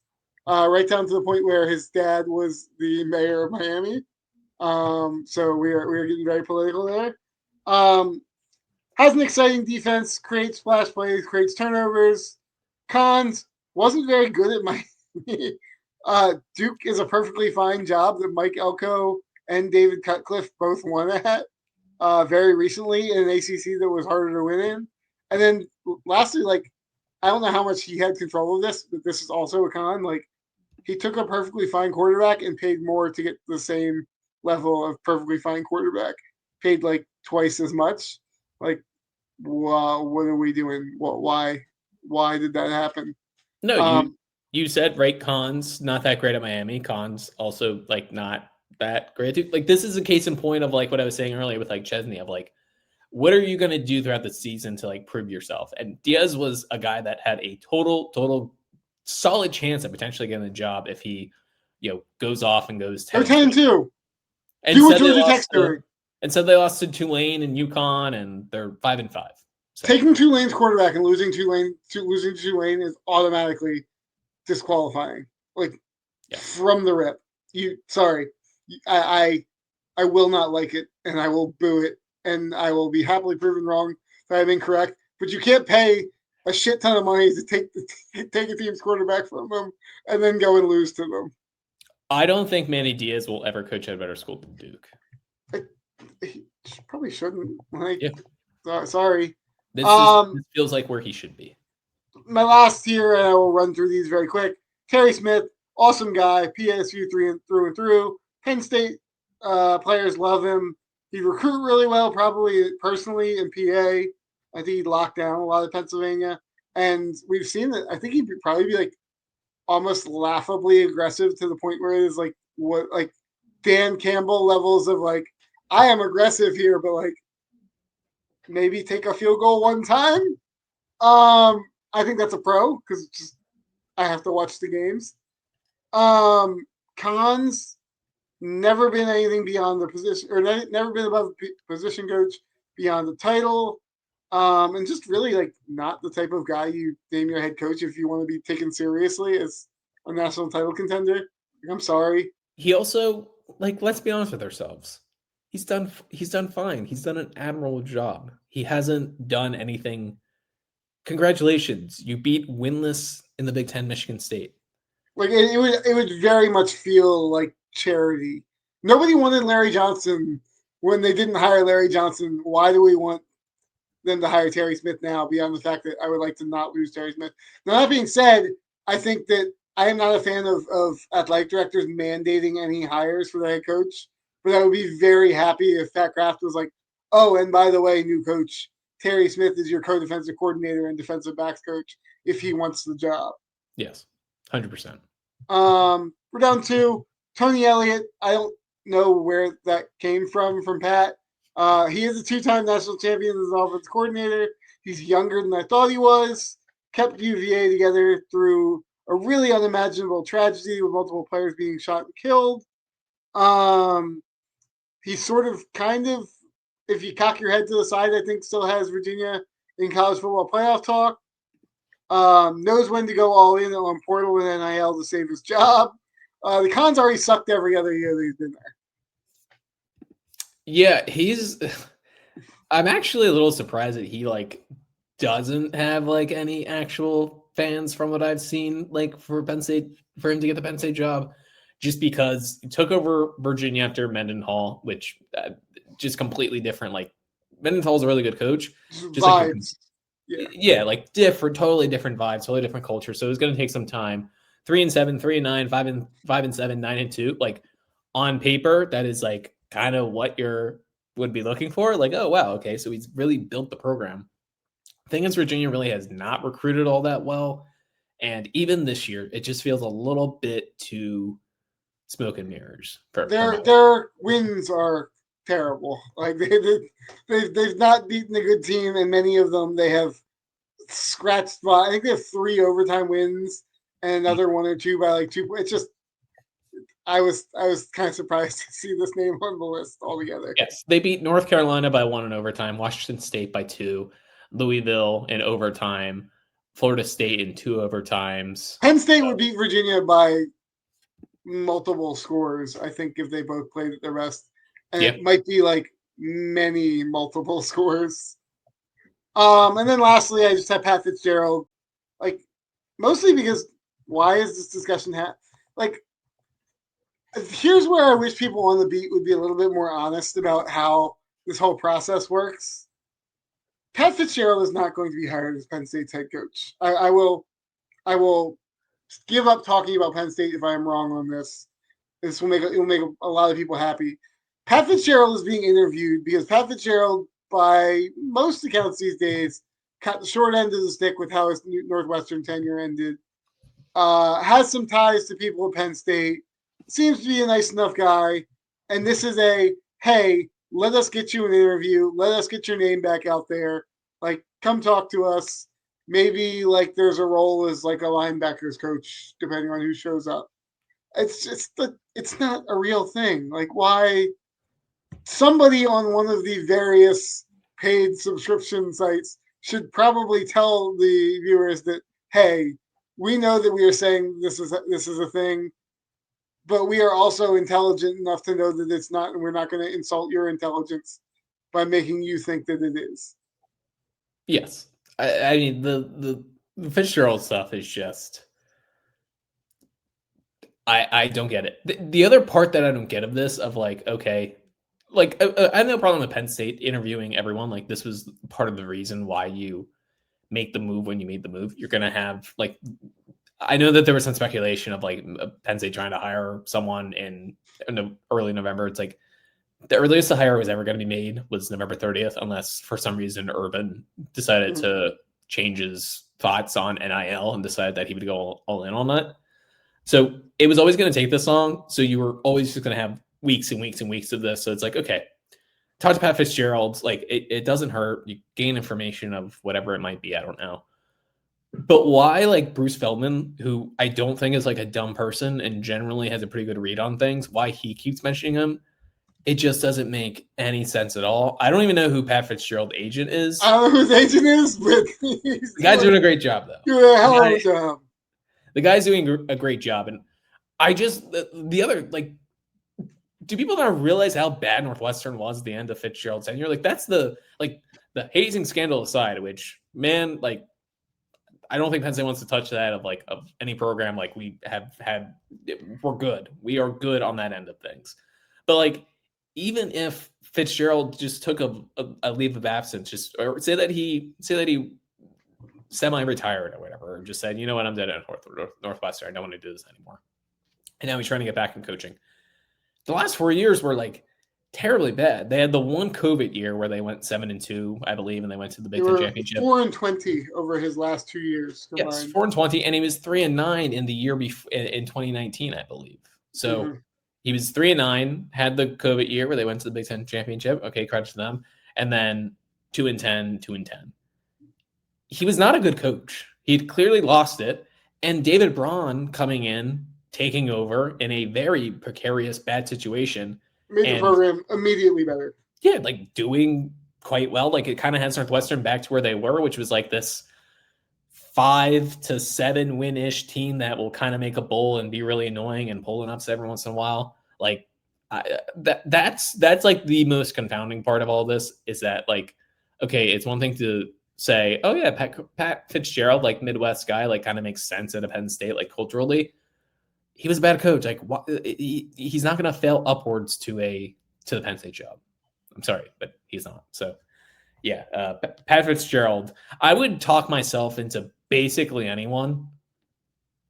[SPEAKER 2] Right down to the point where his dad was the mayor of Miami. So we are getting very political there. Has an exciting defense, creates splash plays, creates turnovers. Cons, wasn't very good at Miami. Duke is a perfectly fine job that Mike Elko and David Cutcliffe both won at very recently in an ACC that was harder to win in. And then lastly, like, I don't know how much he had control of this, but this is also a con. Like, he took a perfectly fine quarterback and paid more to get the same level of perfectly fine quarterback. Paid like twice as much. Like, wow, what are we doing? Why did that happen?
[SPEAKER 1] No, You said right, Khan's not that great at Miami. Khan's also like not that great too. Like this is a case in point of like what I was saying earlier with like Chesney of like what are you going to do throughout the season to like prove yourself? And Diaz was a guy that had a total solid chance at potentially getting a job if he, goes off and goes 10
[SPEAKER 2] They're 10-2.
[SPEAKER 1] and
[SPEAKER 2] Do what
[SPEAKER 1] said they
[SPEAKER 2] Georgia
[SPEAKER 1] lost
[SPEAKER 2] Tech's doing.
[SPEAKER 1] and said they lost to Tulane and UConn and they're 5-5. So.
[SPEAKER 2] Taking Tulane's quarterback and losing to Tulane is automatically disqualifying. Like from the rip. I will not like it and I will boo it and I will be happily proven wrong if I'm incorrect. But you can't pay a shit ton of money to take a team's quarterback from them and then go and lose to them.
[SPEAKER 1] I don't think Manny Diaz will ever coach at a better school than Duke.
[SPEAKER 2] He probably shouldn't.
[SPEAKER 1] Sorry. This feels like where he should be.
[SPEAKER 2] My last here, and I will run through these very quick. Terry Smith, awesome guy, PSU through and through. Penn State players love him. He recruit really well, probably personally in PA. I think he'd lock down a lot of Pennsylvania. And we've seen that. I think he'd probably be like almost laughably aggressive to the point where it is like Dan Campbell levels of like, I am aggressive here, but like maybe take a field goal one time. I think that's a pro because I have to watch the games. Cons never been anything beyond the position, or never been above position coach beyond the title. And just really like not the type of guy you name your head coach if you want to be taken seriously as a national title contender. Like, I'm sorry.
[SPEAKER 1] He also, like, let's be honest with ourselves. He's done fine. He's done an admirable job. He hasn't done anything. Congratulations. You beat winless in the Big Ten Michigan State.
[SPEAKER 2] Like it would very much feel like charity. Nobody wanted Larry Johnson when they didn't hire Larry Johnson. Why do we want them to hire Terry Smith now beyond the fact that I would like to not lose Terry Smith? Now, that being said, I think that I am not a fan of athletic directors mandating any hires for the head coach, but I would be very happy if Pat Kraft was like, oh, and by the way, new coach, Terry Smith is your co-defensive coordinator and defensive backs coach if he wants the job.
[SPEAKER 1] Yes, 100%.
[SPEAKER 2] We're down to Tony Elliott. I don't know where that came from Pat. He is a two-time national champion as an offensive coordinator. He's younger than I thought he was. Kept UVA together through a really unimaginable tragedy with multiple players being shot and killed. He sort of kind of, if you cock your head to the side, I think still has Virginia in college football playoff talk. Knows when to go all in on portal and NIL to save his job. The Cons already sucked every other year that he's been there.
[SPEAKER 1] Yeah, I'm actually a little surprised that he doesn't have any actual fans from what I've seen for Penn State, for him to get the Penn State job, just because he took over Virginia after Mendenhall, which just completely different. Mendenhall's a really good coach. Just
[SPEAKER 2] vibes.
[SPEAKER 1] Different, totally different vibes, totally different culture. So it's going to take some time. 3-7, 3-9, 5-7, 9-2. On paper, that is kind of what would be looking for. Oh wow, okay, so he's really built the program. Thing is, Virginia really has not recruited all that well, and even this year, it just feels a little bit too smoke and mirrors.
[SPEAKER 2] Their wins are terrible. They've not beaten a good team, and many of them they have scratched by. I think they have 3 overtime wins and another 1 or 2 by 2. It's just I was kind of surprised to see this name on the list altogether.
[SPEAKER 1] Yes, they beat North Carolina by 1 in overtime, Washington State by 2, Louisville in overtime, Florida State in 2 overtimes.
[SPEAKER 2] Penn State would beat Virginia by multiple scores, I think, if they both played the rest. And It might be many multiple scores. And then lastly, I just have Pat Fitzgerald. Mostly because why is this discussion here's where I wish people on the beat would be a little bit more honest about how this whole process works. Pat Fitzgerald is not going to be hired as Penn State's head coach. I will give up talking about Penn State if I am wrong on this. This will make a lot of people happy. Pat Fitzgerald is being interviewed because Pat Fitzgerald, by most accounts these days, cut the short end of the stick with how his Northwestern tenure ended. has some ties to people at Penn State, seems to be a nice enough guy, and this is hey, let us get you an interview, let us get your name back out there, like come talk to us. Maybe like there's a role as like a linebackers coach, depending on who shows up. It's not a real thing. Like why somebody on one of the various paid subscription sites should probably tell the viewers that, hey, we know that we are saying this is a thing, but we are also intelligent enough to know that it's not, and we're not going to insult your intelligence by making you think that it is.
[SPEAKER 1] Yes. I mean, the Fitzgerald stuff is just, I don't get it. The other part that I don't get of this, of like, okay, like I have no problem with Penn State interviewing everyone. Like this was part of the reason why you make the move when you made the move. You're going to have like, I know that there was some speculation of like Penn State trying to hire someone in early November. It's like the earliest the hire was ever going to be made was November 30th, unless for some reason Urban decided to change his thoughts on NIL and decided that he would go all in on that. So it was always going to take this long. So you were always just going to have weeks and weeks and weeks of this. So it's like, okay, talk to Pat Fitzgerald. Like it doesn't hurt. You gain information of whatever it might be. I don't know. But why like Bruce Feldman, who I don't think is like a dumb person and generally has a pretty good read on things, why he keeps mentioning him, it just doesn't make any sense at all. I don't even know who Pat Fitzgerald's agent is.
[SPEAKER 2] I don't know who his agent is, but
[SPEAKER 1] the guy's doing a great job, though.
[SPEAKER 2] Doing a hell of a job.
[SPEAKER 1] The guy's doing a great job. And I just, the other, like, do people not realize how bad Northwestern was at the end of Fitzgerald's tenure? Like, that's the hazing scandal aside, which, man, like, I don't think Penn State wants to touch that of any program. Like we have had, we're good. We are good on that end of things. But like, even if Fitzgerald just took a leave of absence, or say that he semi-retired or whatever, or just said, you know what, I'm dead at Northwestern. I don't want to do this anymore. And now he's trying to get back in coaching. The last 4 years were like terribly bad. They had the one COVID year where they went 7-2, I believe, and they went to the Big Ten championship.
[SPEAKER 2] 4-20 over his last 2 years combined.
[SPEAKER 1] Yes, 4-20, and he was 3-9 in the year before in 2019, I believe. So he was 3-9, had the COVID year where they went to the Big Ten championship. Okay, credit to them, and then 2-10, 2-10. He was not a good coach. He'd clearly lost it, and David Brohm coming in, taking over in a very precarious, bad situation.
[SPEAKER 2] Made the program immediately better.
[SPEAKER 1] Yeah, like doing quite well. Like it kind of has Northwestern back to where they were, which was like this 5 to 7 win-ish team that will kind of make a bowl and be really annoying and pulling ups every once in a while. Like that's like the most confounding part of all this is that like, okay, it's one thing to say, oh yeah, Pat Fitzgerald, like Midwest guy, like kind of makes sense at a Penn State, like culturally. He was a bad coach. Like he's not going to fail upwards to the Penn State job. I'm sorry, but he's not. So yeah, Pat Fitzgerald, I would talk myself into basically anyone.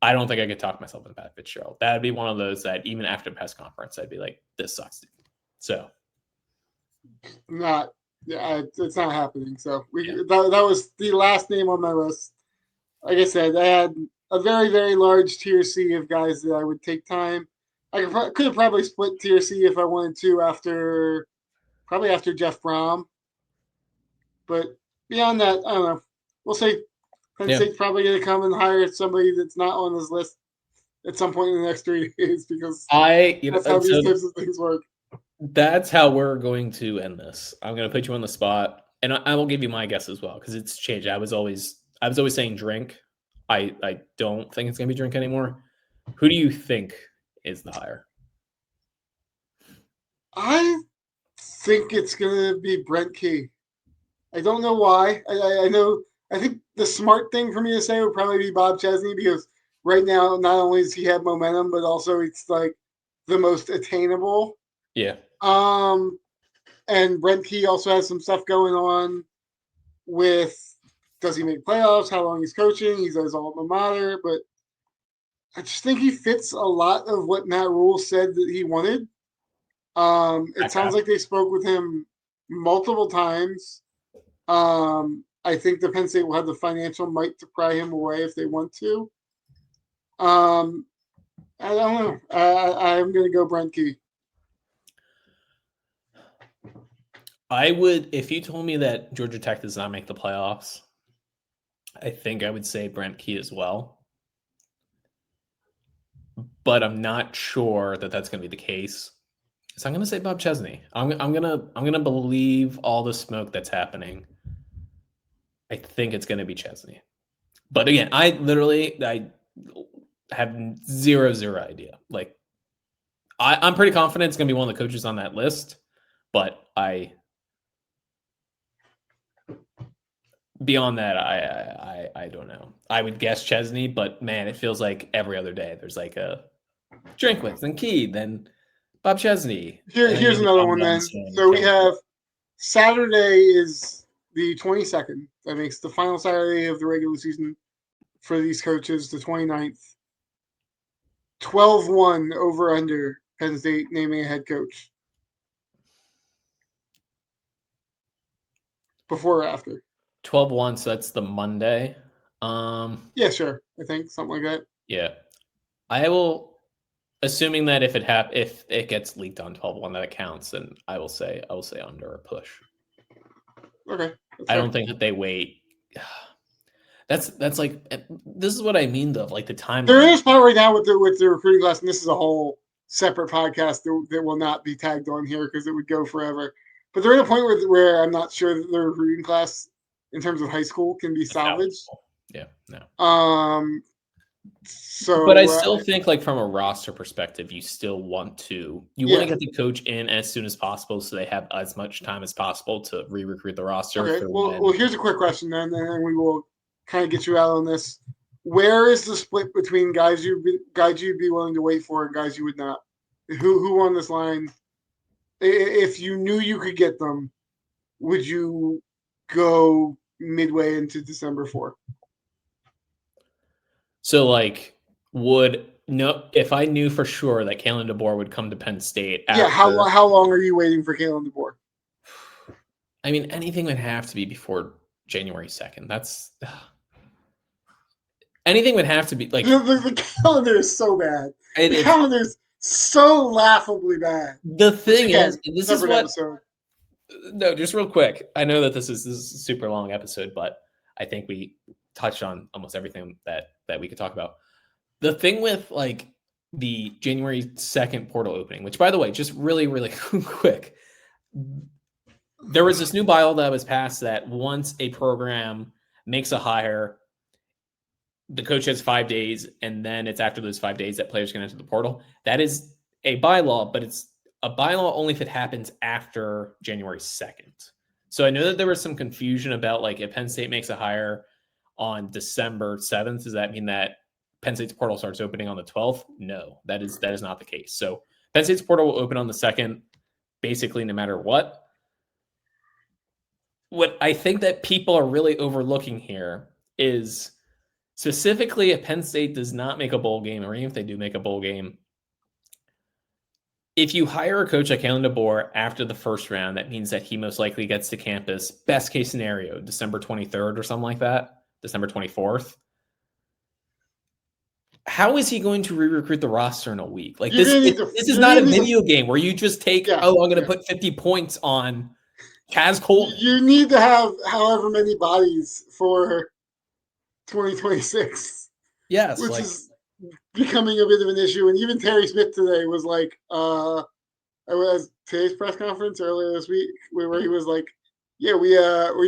[SPEAKER 1] I don't think I could talk myself into Pat Fitzgerald. That would be one of those that even after press conference, I'd be like, this sucks. So
[SPEAKER 2] it's not happening. So that was the last name on my list. Like I said, I had a very, very large tier C of guys that I would take time. I could have probably split tier C if I wanted to after Jeff Brohm. But beyond that, I don't know. We'll see. Penn State's probably going to come and hire somebody that's not on this list at some point in the next 3 days because that's how these types of things work.
[SPEAKER 1] That's how we're going to end this. I'm going to put you on the spot, and I will give you my guess as well because it's changed. I was always saying drink. I don't think it's going to be drink anymore. Who do you think is the hire?
[SPEAKER 2] I think it's going to be Brent Key. I don't know why. I think the smart thing for me to say would probably be Bob Chesney because right now, not only does he have momentum, but also it's like the most attainable.
[SPEAKER 1] Yeah.
[SPEAKER 2] And Brent Key also has some stuff going on with does he make playoffs, how long he's coaching, he's at his alma mater, but I just think he fits a lot of what Matt Rule said that he wanted. It sounds like they spoke with him multiple times. I think the Penn State will have the financial might to pry him away if they want to. I don't know. I'm going to go Brent Key.
[SPEAKER 1] I would, if you told me that Georgia Tech does not make the playoffs, I think I would say Brent Key as well. But I'm not sure that that's going to be the case. So I'm going to say Bob Chesney. I'm gonna believe all the smoke that's happening. I think it's going to be Chesney. But again, I have zero idea. Like, I'm pretty confident it's going to be one of the coaches on that list, but beyond that, I don't know. I would guess Chesney, but man, it feels like every other day there's like a Drinkwitz, then Key, then Bob Chesney.
[SPEAKER 2] Here's another one then. So we have Saturday is the 22nd. That makes the final Saturday of the regular season for these coaches, the 29th. 12-1 over under Penn State naming a head coach. Before or after?
[SPEAKER 1] 12-1, so that's the Monday.
[SPEAKER 2] Yeah, sure. I think something like that.
[SPEAKER 1] Yeah. I will, assuming that if it gets leaked on 12-1 that it counts, then I will say under a push.
[SPEAKER 2] Okay.
[SPEAKER 1] I don't think that they wait. That's like, this is what I mean though, like the timeline.
[SPEAKER 2] There is part right now with the recruiting class, and this is a whole separate podcast that will not be tagged on here because it would go forever. But they're at a point where I'm not sure that the recruiting class in terms of high school can be salvaged.
[SPEAKER 1] Yeah, no.
[SPEAKER 2] So,
[SPEAKER 1] but I still think, like, from a roster perspective, you still want to get the coach in as soon as possible so they have as much time as possible to re-recruit the roster.
[SPEAKER 2] Okay. Well, here's a quick question then, and then we will kind of get you out on this. Where is the split between guys you'd be willing to wait for and guys you would not? Who on this line? If you knew you could get them, would you go midway into December 4th?
[SPEAKER 1] So, like, if I knew for sure that Kalen DeBoer would come to Penn State after,
[SPEAKER 2] how long are you waiting for Kalen DeBoer?
[SPEAKER 1] I mean, anything would have to be before January 2nd. That's anything would have to be like
[SPEAKER 2] the calendar is so bad. The calendar is so laughably bad.
[SPEAKER 1] The thing is, this is what. Episode. No, just real quick. I know that this is a super long episode, but I think we touched on almost everything that we could talk about. The thing with, like, the January 2nd portal opening, which, by the way, just really, really quick, there was this new bylaw that was passed that once a program makes a hire, the coach has 5 days, and then it's after those 5 days that players can enter the portal. That is a bylaw, but it's a bylaw only if it happens after January 2nd. So I know that there was some confusion about, like, if Penn State makes a hire on December 7th, does that mean that Penn State's portal starts opening on the 12th? No, that is not the case. So Penn State's portal will open on the 2nd, basically no matter what. What I think that people are really overlooking here is specifically if Penn State does not make a bowl game, or even if they do make a bowl game, if you hire a coach like Kalen DeBoer after the first round, that means that he most likely gets to campus, best case scenario, December 23rd or something like that, December 24th. How is he going to re-recruit the roster in a week? Like, this is not a video game where you just take, I'm going to put 50 points on Kaz Colton.
[SPEAKER 2] You need to have however many bodies for 2026.
[SPEAKER 1] Yes.
[SPEAKER 2] Which is becoming a bit of an issue. And even Terry Smith today was like, I was today's press conference earlier this week where he was like, yeah, we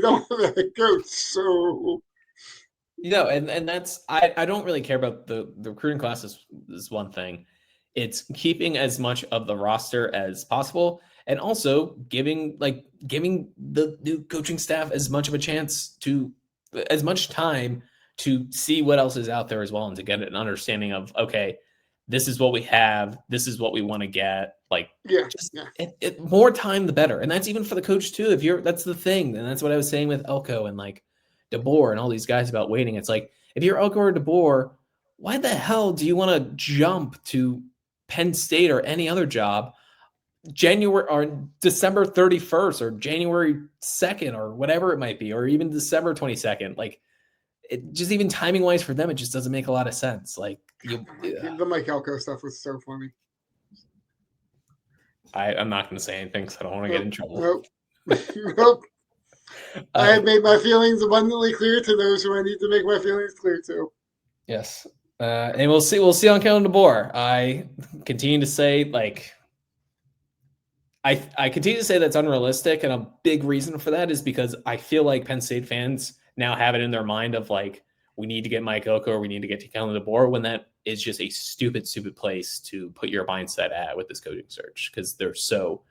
[SPEAKER 2] don't have a head coach. So,
[SPEAKER 1] and that's, I don't really care about the recruiting class is one thing. It's keeping as much of the roster as possible, and also giving the new coaching staff as much of a chance as much time to see what else is out there as well, and to get an understanding of, okay, this is what we have, this is what we want to get. Like, more time, the better. And that's even for the coach too. That's the thing. And that's what I was saying with Elko and, like, DeBoer and all these guys about waiting. It's like, if you're Elko or DeBoer, why the hell do you want to jump to Penn State or any other job January or December 31st or January 2nd or whatever it might be, or even December 22nd? Like, it just, even timing wise for them, it just doesn't make a lot of sense. Like,
[SPEAKER 2] The Mike Elko stuff was so funny.
[SPEAKER 1] I'm not going to say anything because I don't want to get in trouble.
[SPEAKER 2] Nope. Nope. I have made my feelings abundantly clear to those who I need to make my feelings clear to.
[SPEAKER 1] Yes. And we'll see on Kalen DeBoer. I continue to say, like, I continue to say that's unrealistic. And a big reason for that is because I feel like Penn State fans now have it in their mind of, like, we need to get Mike Elko or we need to get to Kalen DeBoer, when that is just a stupid place to put your mindset at with this coaching search, because they're so